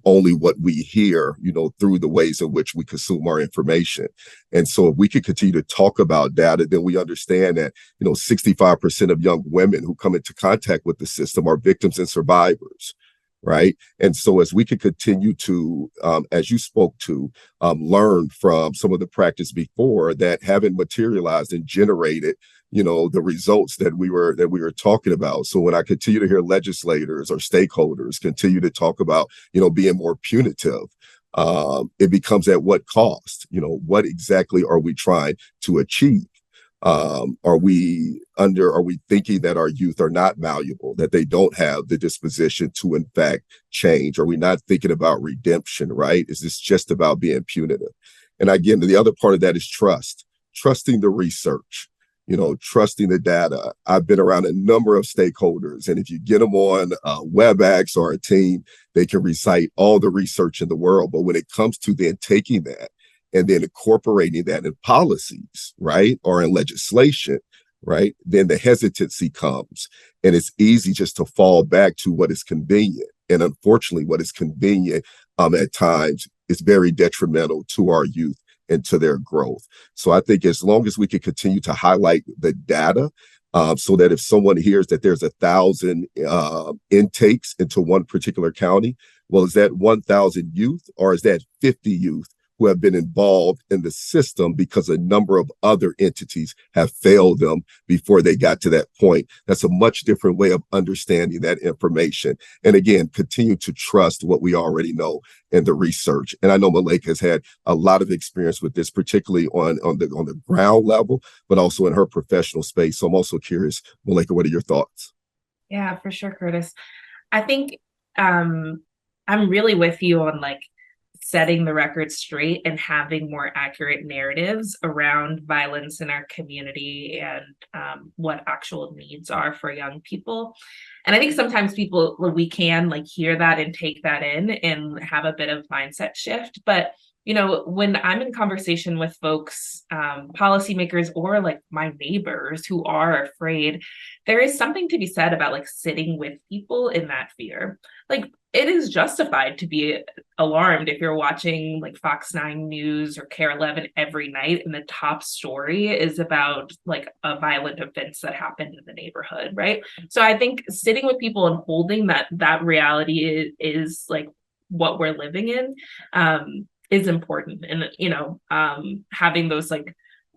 only what we hear, through the ways in which we consume our information. And so if we could continue to talk about data, then we understand that, 65% of young women who come into contact with the system are victims and survivors. Right. And so as we could continue to, as you spoke to, learn from some of the practice before that haven't materialized and generated, the results that we were talking about. So when I continue to hear legislators or stakeholders continue to talk about, being more punitive, it becomes at what cost? What exactly are we trying to achieve? Are we thinking that our youth are not malleable, that they don't have the disposition to, in fact, change? Are we not thinking about redemption, right? Is this just about being punitive? And again, the other part of that is trusting the research, trusting the data. I've been around a number of stakeholders, and if you get them on WebEx or a team, they can recite all the research in the world. But when it comes to then taking that and then incorporating that in policies, right, or in legislation, right, then the hesitancy comes. And it's easy just to fall back to what is convenient. And unfortunately, what is convenient at times is very detrimental to our youth and to their growth. So I think as long as we can continue to highlight the data, so that if someone hears that there's 1,000 intakes into one particular county, well, is that 1,000 youth, or is that 50 youth who have been involved in the system because a number of other entities have failed them before they got to that point? That's a much different way of understanding that information. And again, continue to trust what we already know in the research. And I know Malika has had a lot of experience with this, particularly on the ground level, but also in her professional space. So I'm also curious, Malika, what are your thoughts? Yeah, for sure, Curtis. I think I'm really with you on setting the record straight and having more accurate narratives around violence in our community and what actual needs are for young people. And I think sometimes we can hear that and take that in and have a bit of mindset shift. But when I'm in conversation with folks, policymakers, or my neighbors who are afraid, there is something to be said about sitting with people in that fear. It is justified to be alarmed if you're watching Fox 9 News or Care 11 every night and the top story is about a violent offense that happened in the neighborhood, right? So I think sitting with people and holding that reality is what we're living in is important. And having those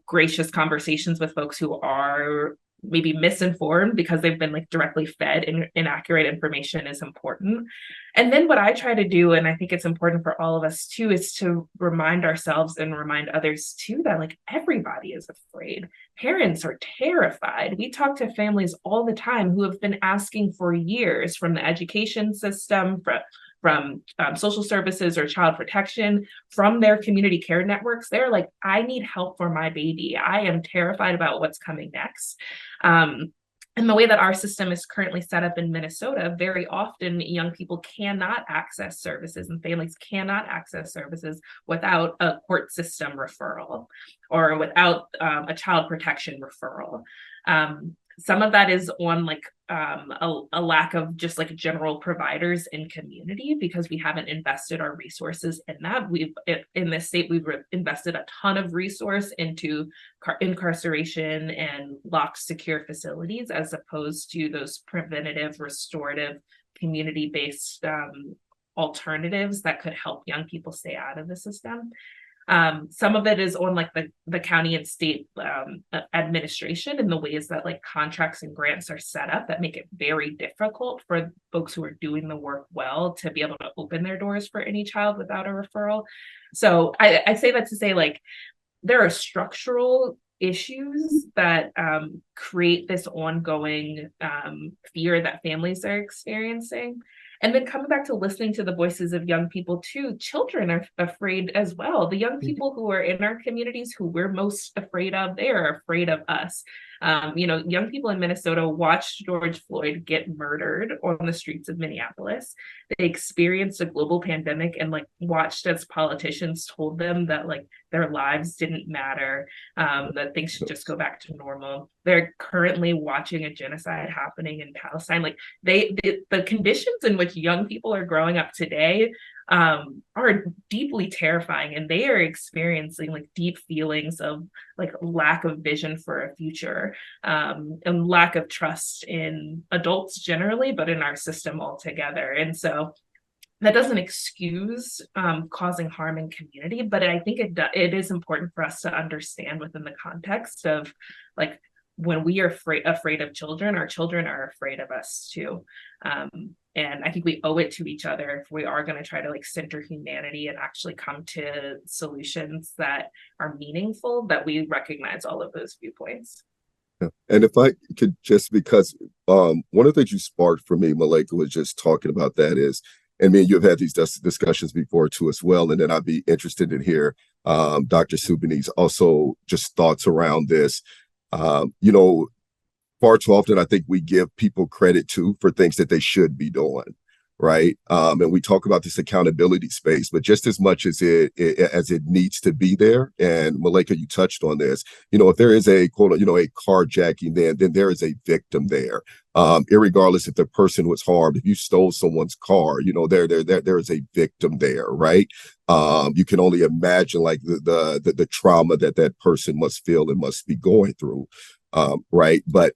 gracious conversations with folks who are maybe misinformed because they've been like directly fed inaccurate information is important. And then what I try to do, and I think it's important for all of us too, is to remind ourselves and remind others too that like everybody is afraid. Parents are terrified. We talk to families all the time who have been asking for years from the education system, from social services or child protection, from their community care networks. They're like, I need help for my baby. I am terrified about what's coming next. And the way that our system is currently set up in Minnesota, very often young people cannot access services and families cannot access services without a court system referral or without a child protection referral. Some of that is on like a lack of just like general providers in community because we haven't invested our resources in that. In this state, we've invested a ton of resource into incarceration and locked secure facilities as opposed to those preventative, restorative, community-based alternatives that could help young people stay out of the system. Some of it is on like the county and state administration and the ways that like contracts and grants are set up that make it very difficult for folks who are doing the work well to be able to open their doors for any child without a referral. So I say that to say like there are structural issues that create this ongoing fear that families are experiencing. And then coming back to listening to the voices of young people too, children are afraid as well. The young people who are in our communities who we're most afraid of, they are afraid of us. Young people in Minnesota watched George Floyd get murdered on the streets of Minneapolis. They experienced a global pandemic and like watched as politicians told them that like their lives didn't matter, that things should just go back to normal. They're currently watching a genocide happening in Palestine. Like the conditions in which young people are growing up today are deeply terrifying, and they are experiencing like deep feelings of like lack of vision for a future and lack of trust in adults generally, but in our system altogether. And so that doesn't excuse causing harm in community, but I think it is important for us to understand within the context of like when we are afraid of children, our children are afraid of us too. And I think we owe it to each other if we are going to try to like center humanity and actually come to solutions that are meaningful, that we recognize all of those viewpoints. Yeah. And if I could just, because one of the things you sparked for me, Malika, was just talking about that is, and me and you have had these discussions before too as well, and then I'd be interested in hear Dr. Subini's also just thoughts around this. Far too often, I think we give people credit too for things that they should be doing, right? And we talk about this accountability space, but just as much as it needs to be there, and Malika, you touched on this, if there is a quote, a carjacking, then there is a victim there. Irregardless if the person was harmed, if you stole someone's car, there is a victim there, right? You can only imagine like the trauma that person must feel and must be going through, right? But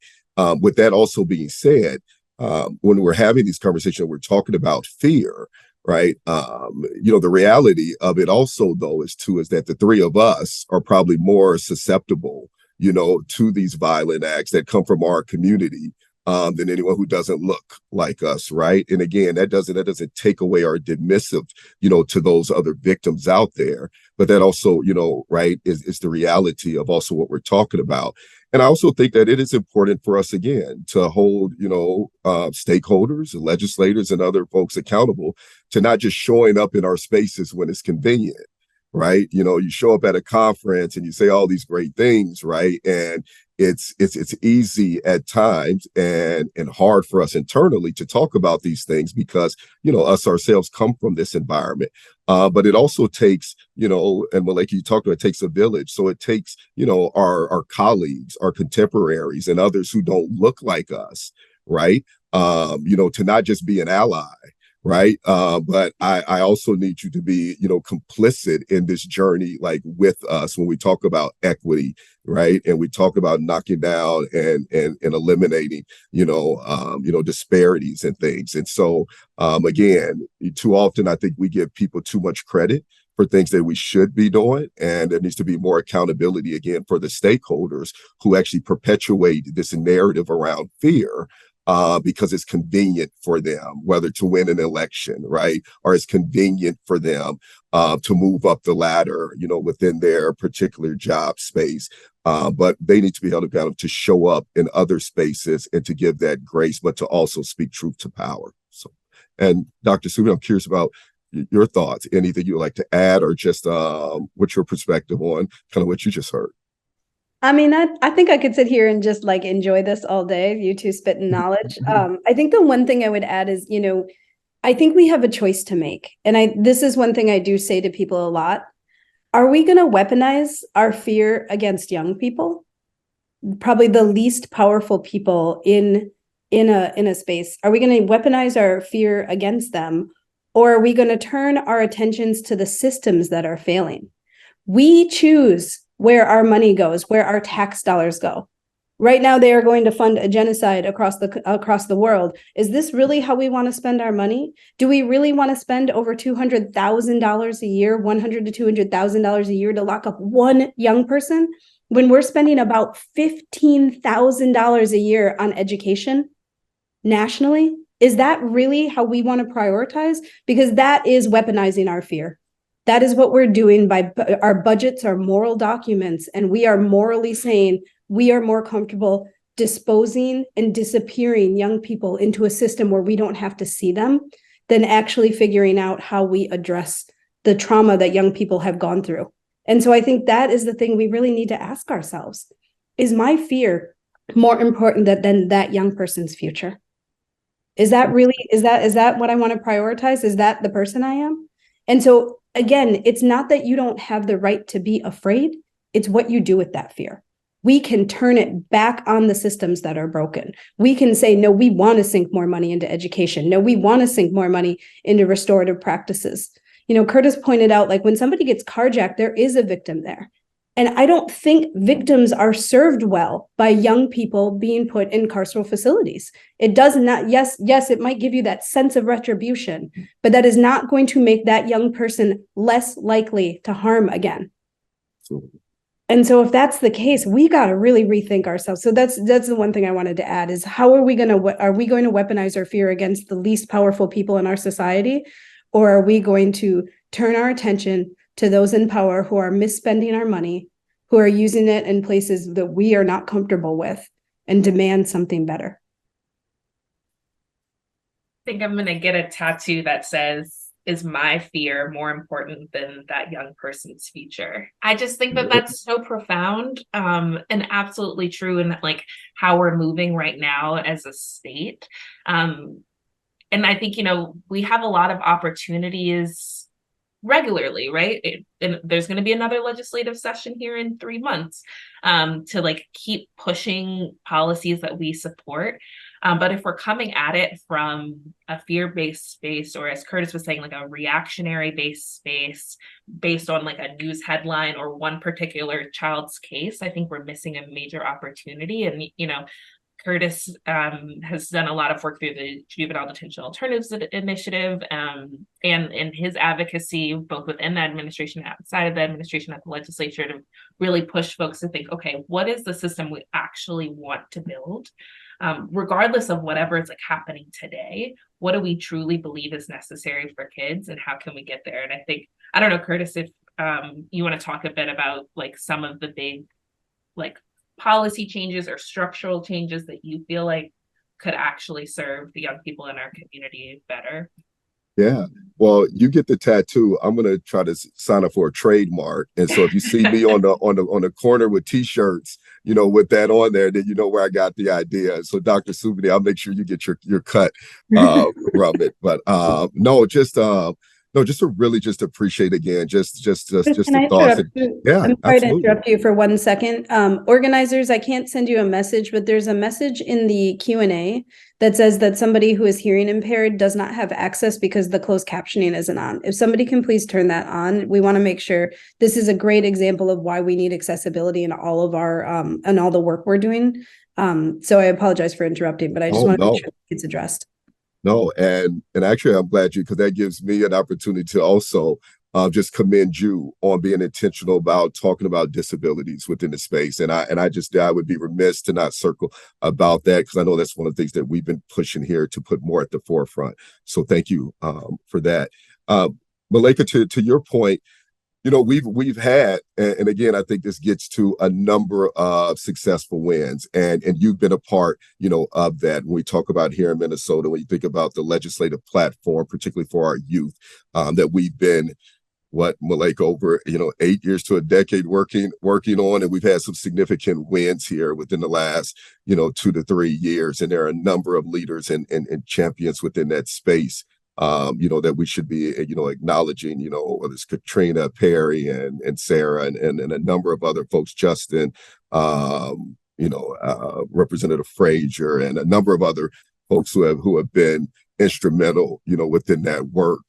with that also being said, when we're having these conversations, we're talking about fear, right? The reality of it also, though, is that the three of us are probably more susceptible, to these violent acts that come from our community than anyone who doesn't look like us, right? And again, that doesn't take away our dismissive, to those other victims out there, but that also, right, is the reality of also what we're talking about. And I also think that it is important for us, again, to hold, stakeholders, legislators, and other folks accountable to not just showing up in our spaces when it's convenient, right? You show up at a conference and you say all these great things, right? And it's easy at times and hard for us internally to talk about these things because, us ourselves come from this environment. But it also takes, and Malika, you talked about, it takes a village. So it takes, our colleagues, our contemporaries, and others who don't look like us, right? To not just be an ally, right? But I also need you to be, complicit in this journey, like with us when we talk about equity, right? And we talk about knocking down and eliminating, disparities and things. And so, again, too often I think we give people too much credit for things that we should be doing. And there needs to be more accountability, again, for the stakeholders who actually perpetuate this narrative around fear. Because it's convenient for them, whether to win an election, right? Or it's convenient for them to move up the ladder, within their particular job space. But they need to be held accountable to show up in other spaces and to give that grace, but to also speak truth to power. So, and Dr. Subini, I'm curious about your thoughts, anything you would like to add, or just what's your perspective on kind of what you just heard? I mean, I think I could sit here and just like enjoy this all day, you two spitting knowledge. I think the one thing I would add is, I think we have a choice to make. And this is one thing I do say to people a lot. Are we going to weaponize our fear against young people? Probably the least powerful people in a space. Are we going to weaponize our fear against them? Or are we going to turn our attentions to the systems that are failing? We choose where our money goes, where our tax dollars go. Right now, they are going to fund a genocide across the world. Is this really how we want to spend our money? Do we really want to spend over $200,000 a year, $100,000 to $200,000 a year to lock up one young person, when we're spending about $15,000 a year on education nationally? Is that really how we want to prioritize? Because that is weaponizing our fear. That is what we're doing by our budgets are moral documents, and we are morally saying we are more comfortable disposing and disappearing young people into a system where we don't have to see them than actually figuring out how we address the trauma that young people have gone through. And so I think that is the thing we really need to ask ourselves. Is my fear more important than that young person's future? Is that what I want to prioritize? Is that the person I am? And so again, it's not that you don't have the right to be afraid. It's what you do with that fear. We can turn it back on the systems that are broken. We can say, no, we want to sink more money into education. No, we want to sink more money into restorative practices. Curtis pointed out, like when somebody gets carjacked, there is a victim there. And I don't think victims are served well by young people being put in carceral facilities. It does not, yes, it might give you that sense of retribution, but that is not going to make that young person less likely to harm again. And so if that's the case, we got to really rethink ourselves. So that's the one thing I wanted to add is are we going to weaponize our fear against the least powerful people in our society? Or are we going to turn our attention to those in power who are misspending our money, who are using it in places that we are not comfortable with, and demand something better? I think I'm going to get a tattoo that says, is my fear more important than that young person's future? I just think that that's so profound and absolutely true in like how we're moving right now as a state. And I think, we have a lot of opportunities regularly, right? And there's going to be another legislative session here in 3 months to like keep pushing policies that we support. But if we're coming at it from a fear-based space, or as Curtis was saying, like a reactionary-based space based on like a news headline or one particular child's case, I think we're missing a major opportunity. And, Curtis has done a lot of work through the Juvenile Detention Alternatives Initiative and in his advocacy, both within the administration and outside of the administration at the legislature, to really push folks to think, okay, what is the system we actually want to build? Regardless of whatever is like happening today, what do we truly believe is necessary for kids, and how can we get there? And I think, I don't know, Curtis, if you want to talk a bit about like some of the big like policy changes or structural changes that you feel like could actually serve the young people in our community better. Yeah. Well, you get the tattoo. I'm gonna try to sign up for a trademark. And so if you see me on the corner with t-shirts, with that on there, then you know where I got the idea. So Dr. Subini, I'll make sure you get your cut from it. But just to really just appreciate again, just the thoughts. Yeah, I'm sorry to interrupt you for 1 second. Organizers, I can't send you a message, but there's a message in the Q&A that says that somebody who is hearing impaired does not have access because the closed captioning isn't on. If somebody can please turn that on, we want to make sure this is a great example of why we need accessibility in all of our and all the work we're doing. So I apologize for interrupting, but I just want to make sure it's addressed. No, and actually, I'm glad because that gives me an opportunity to also just commend you on being intentional about talking about disabilities within the space. And I would be remiss to not circle about that, because I know that's one of the things that we've been pushing here to put more at the forefront. So thank you for that. Malika, to your point, we've had, and again, I think this gets to a number of successful wins, and you've been a part, of that. When we talk about here in Minnesota, when you think about the legislative platform, particularly for our youth, that we've been, Malika, over 8 years to a decade working on, and we've had some significant wins here within the last 2 to 3 years, and there are a number of leaders and champions within that space. That we should be, acknowledging, whether it's Katrina, Perry, and Sarah, and a number of other folks, Justin, Representative Frazier, and a number of other folks who have been instrumental, within that work.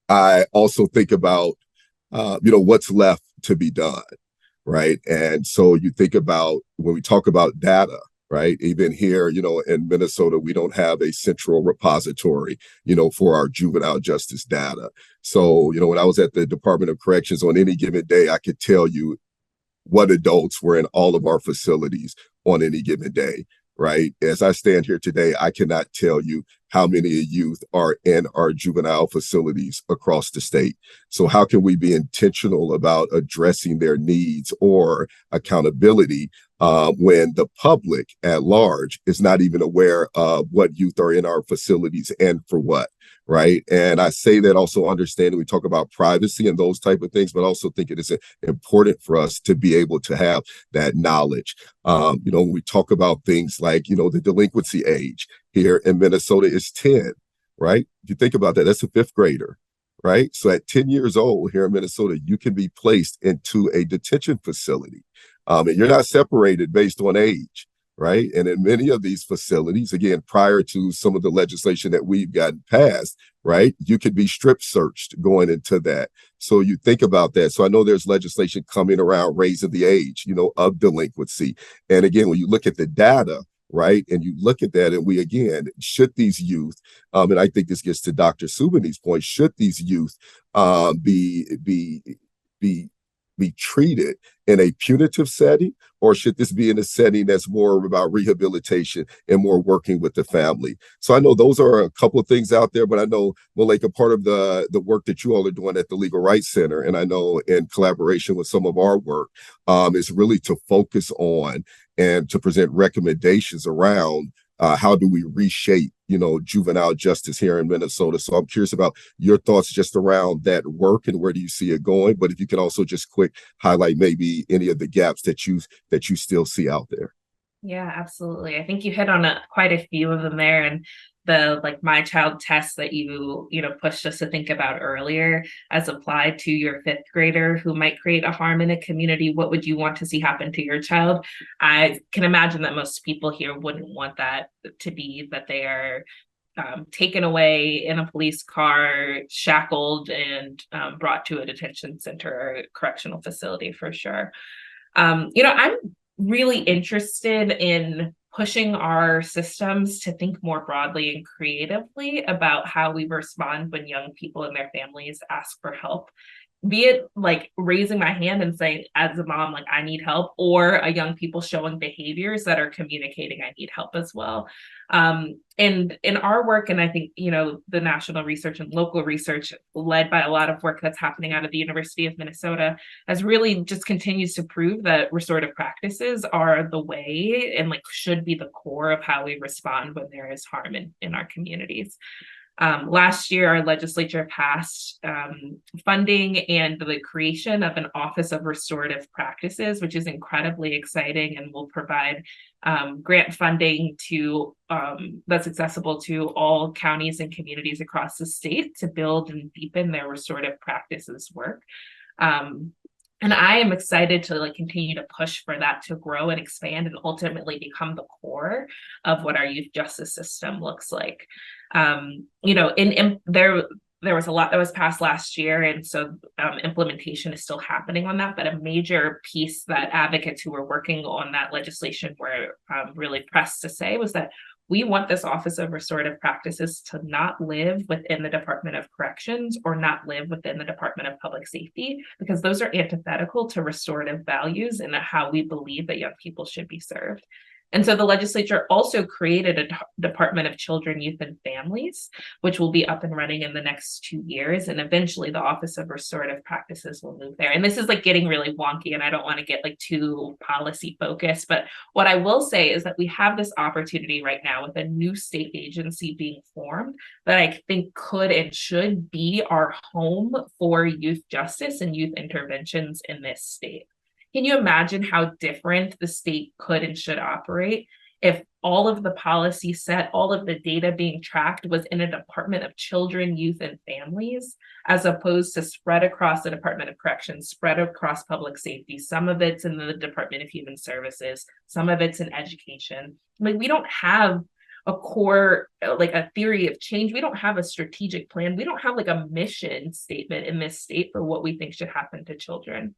I also think about, what's left to be done, right? And so you think about, when we talk about data, right? Even here, in Minnesota, we don't have a central repository, for our juvenile justice data. So, when I was at the Department of Corrections, on any given day, I could tell you what adults were in all of our facilities on any given day, right? As I stand here today, I cannot tell you how many youth are in our juvenile facilities across the state. So how can we be intentional about addressing their needs or accountability when the public at large is not even aware of what youth are in our facilities and for what, right? And I say that also understanding, we talk about privacy and those type of things, but also think it is important for us to be able to have that knowledge. When we talk about things like, the delinquency age here in Minnesota is 10, right? If you think about that, that's a fifth grader, right? So at 10 years old here in Minnesota, you can be placed into a detention facility. And you're not separated based on age, right? And in many of these facilities, again, prior to some of the legislation that we've gotten passed, right, you could be strip searched going into that. So you think about that. So I know there's legislation coming around raising the age, of delinquency. And again, when you look at the data, right, and you look at that, and we, again, should these youth, and I think this gets to Dr. Subini's point, should these youth be treated in a punitive setting, or should this be in a setting that's more about rehabilitation and more working with the family? So I know those are a couple of things out there, but I know, Malika, part of the work that you all are doing at the Legal Rights Center, and I know in collaboration with some of our work, is really to focus on and to present recommendations around how do we reshape, juvenile justice here in Minnesota. So I'm curious about your thoughts just around that work and where do you see it going? But if you can also just quick highlight maybe any of the gaps that you still see out there. Yeah, absolutely. I think you hit on quite a few of them there, and the My Child test that you pushed us to think about earlier, as applied to your fifth grader who might create a harm in a community. What would you want to see happen to your child? I can imagine that most people here wouldn't want that to be that they are taken away in a police car, shackled, and brought to a detention center or correctional facility, for sure. I'm really interested in pushing our systems to think more broadly and creatively about how we respond when young people and their families ask for help, be it like raising my hand and saying, as a mom, like, I need help, or a young people showing behaviors that are communicating I need help as well. And in our work, and I think, the national research and local research led by a lot of work that's happening out of the University of Minnesota has really just continues to prove that restorative practices are the way and should be the core of how we respond when there is harm in our communities. Last year, our legislature passed funding and the creation of an Office of Restorative Practices, which is incredibly exciting and will provide grant funding that's accessible to all counties and communities across the state to build and deepen their restorative practices work. And I am excited to continue to push for that to grow and expand and ultimately become the core of what our youth justice system looks like. There was a lot that was passed last year, and so implementation is still happening on that. But a major piece that advocates who were working on that legislation were really pressed to say was that we want this Office of Restorative Practices to not live within the Department of Corrections or not live within the Department of Public Safety, because those are antithetical to restorative values and how we believe that young people should be served. And so the legislature also created a Department of Children, Youth, and Families, which will be up and running in the next 2 years. And eventually the Office of Restorative Practices will move there. And this is like getting really wonky, and I don't want to get like too policy focused. But what I will say is that we have this opportunity right now with a new state agency being formed that I think could and should be our home for youth justice and youth interventions in this state. Can you imagine how different the state could and should operate if all of the policy set, all of the data being tracked was in a Department of Children, Youth, and Families, as opposed to spread across the Department of Corrections, spread across public safety? Some of it's in the Department of Human Services, some of it's in education. Like, we don't have a core, like a theory of change. We don't have a strategic plan. We don't have like a mission statement in this state for what we think should happen to children.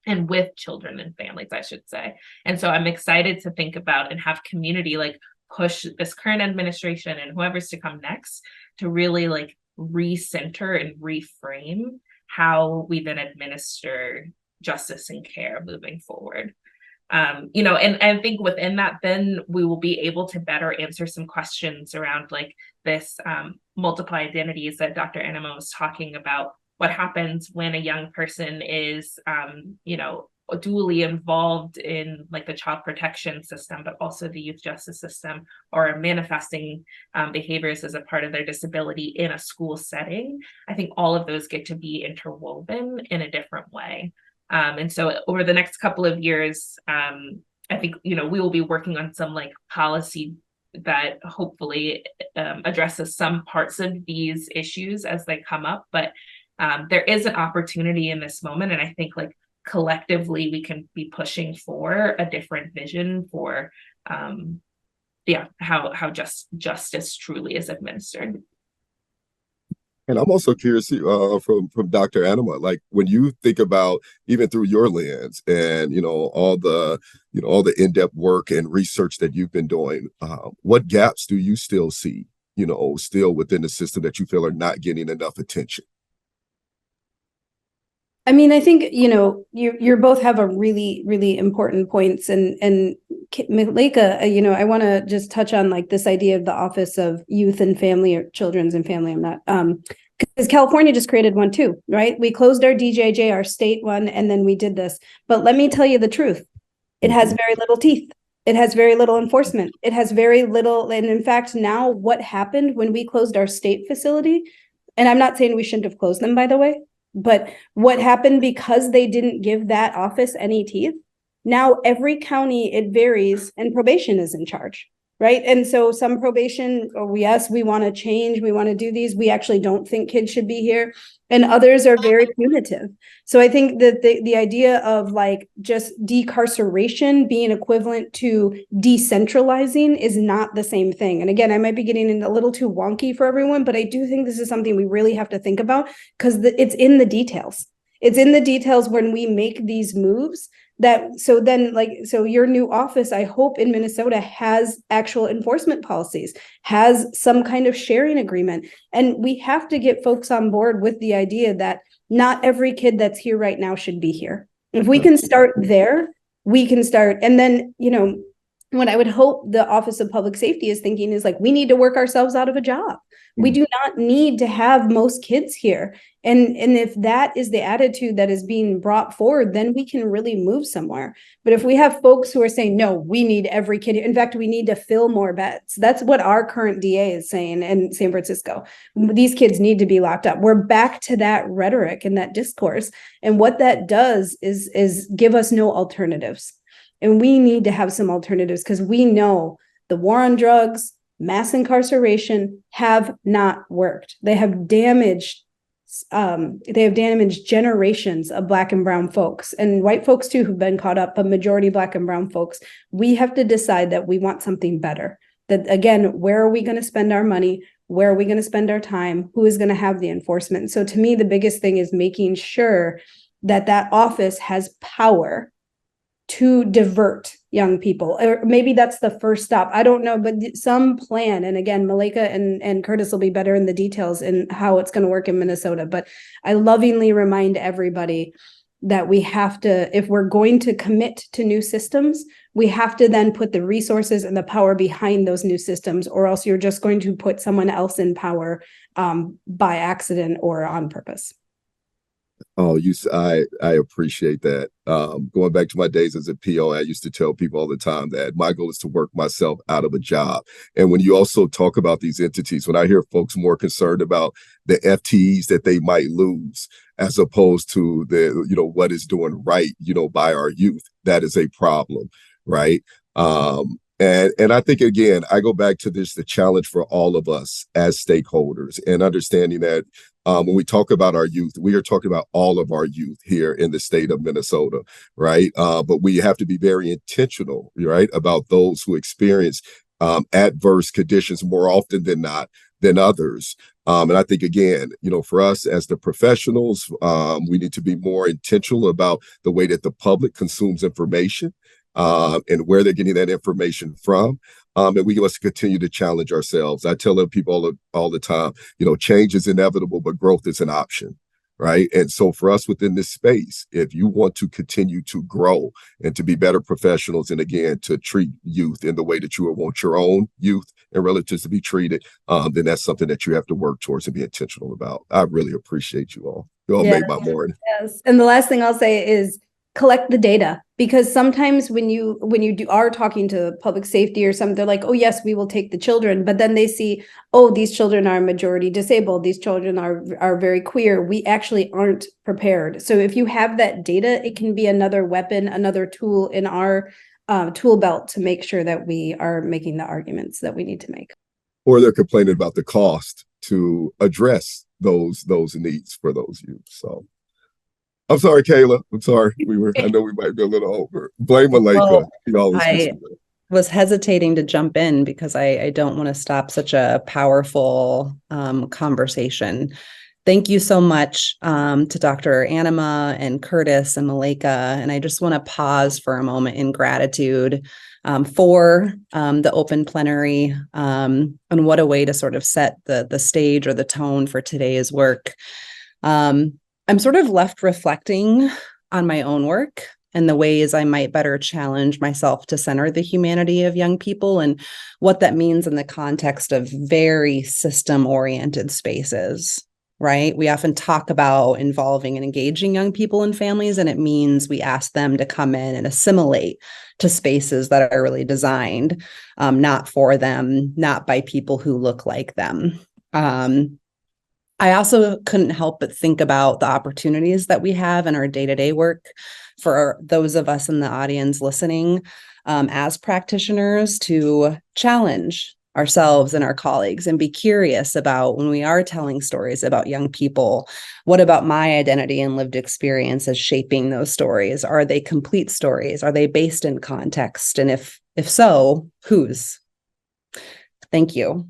And with children and families, I should say. And so I'm excited to think about and have community like push this current administration and whoever's to come next to really like recenter and reframe how we then administer justice and care moving forward. And I think within that, then we will be able to better answer some questions around like this multiple identities that Dr. Annamma was talking about. What happens when a young person is, dually involved in like the child protection system, but also the youth justice system, or manifesting behaviors as a part of their disability in a school setting? I think all of those get to be interwoven in a different way. And so over the next couple of years, I think, we will be working on some like policy that hopefully addresses some parts of these issues as they come up. But there is an opportunity in this moment, and I think like collectively we can be pushing for a different vision for how justice truly is administered. And I'm also curious from Dr. Annamma, like when you think about even through your lens and all the in-depth work and research that you've been doing, what gaps do you still see still within the system that you feel are not getting enough attention? I mean, I think, you both have a really, really important points. And Malika, I want to just touch on like this idea of the Office of Youth and Family, or Children's and Family. I'm not, because California just created one too, right? We closed our DJJ, our state one, and then we did this. But let me tell you the truth. It has very little teeth. It has very little enforcement. It has very little. And in fact, now what happened when we closed our state facility, and I'm not saying we shouldn't have closed them, by the way, but what happened because they didn't give that office any teeth, now every county, it varies, and probation is in charge, right? And so some probation, yes, we want to change, we want to do these, we actually don't think kids should be here, and others are very punitive. So I think that the idea of like just decarceration being equivalent to decentralizing is not the same thing. And again, I might be getting in a little too wonky for everyone, but I do think this is something we really have to think about, because it's in the details. It's in the details when we make these moves. So your new office, I hope in Minnesota, has actual enforcement policies, has some kind of sharing agreement. And we have to get folks on board with the idea that not every kid that's here right now should be here. If we can start there, we can start. And then, what I would hope the Office of Public Safety is thinking is like, we need to work ourselves out of a job. We do not need to have most kids here. And if that is the attitude that is being brought forward, then we can really move somewhere. But if we have folks who are saying, no, we need every kid, in fact, we need to fill more beds. That's what our current DA is saying in San Francisco. These kids need to be locked up. We're back to that rhetoric and that discourse. And what that does is give us no alternatives. And we need to have some alternatives, because we know the war on drugs, mass incarceration have not worked. They have damaged generations of Black and brown folks, and white folks too who've been caught up, but majority Black and brown folks. We have to decide that we want something better. That again, where are we going to spend our money? Where are we going to spend our time? Who is going to have the enforcement? So to me, the biggest thing is making sure that that office has power to divert young people, or maybe that's the first stop. I don't know, but some plan. And again, Malika and Curtis will be better in the details in how it's going to work in Minnesota. But I lovingly remind everybody that we have to, if we're going to commit to new systems, we have to then put the resources and the power behind those new systems, or else you're just going to put someone else in power by accident or on purpose. Oh, I appreciate that. Going back to my days as a PO, I used to tell people all the time that my goal is to work myself out of a job. And when you also talk about these entities, when I hear folks more concerned about the FTEs that they might lose, as opposed to the, what is doing right, by our youth, that is a problem, right? And I think, again, I go back to this, the challenge for all of us as stakeholders, and understanding that when we talk about our youth, we are talking about all of our youth here in the state of Minnesota, right? But we have to be very intentional, right, about those who experience adverse conditions more often than not than others. And I think, again, for us as the professionals, we need to be more intentional about the way that the public consumes information. And where they're getting that information from. And we must continue to challenge ourselves. I tell people all the time, change is inevitable, but growth is an option, right? And so for us within this space, if you want to continue to grow and to be better professionals, and again, to treat youth in the way that you would want your own youth and relatives to be treated, then that's something that you have to work towards and be intentional about. I really appreciate you all. You all made my morning. Yes. And the last thing I'll say is collect the data, because sometimes when you are talking to public safety or something, they're like, oh yes, we will take the children, but then they see, oh, these children are majority disabled, these children are very queer. We actually aren't prepared. So if you have that data, it can be another weapon, another tool in our tool belt to make sure that we are making the arguments that we need to make. Or they're complaining about the cost to address those needs for those youth. So I'm sorry, Kayla. I'm sorry. I know we might be a little over. Blame Malika. Well, I was hesitating to jump in because I don't want to stop such a powerful conversation. Thank you so much to Dr. Annamma and Curtis and Malika. And I just want to pause for a moment in gratitude for the open plenary, and what a way to sort of set the stage or the tone for today's work. I'm sort of left reflecting on my own work and the ways I might better challenge myself to center the humanity of young people and what that means in the context of very system-oriented spaces, right? We often talk about involving and engaging young people and families, and it means we ask them to come in and assimilate to spaces that are really designed not for them, not by people who look like them. I also couldn't help but think about the opportunities that we have in our day-to-day work for those of us in the audience listening as practitioners to challenge ourselves and our colleagues and be curious about, when we are telling stories about young people, what about my identity and lived experience is shaping those stories? Are they complete stories? Are they based in context? And if so, whose? Thank you.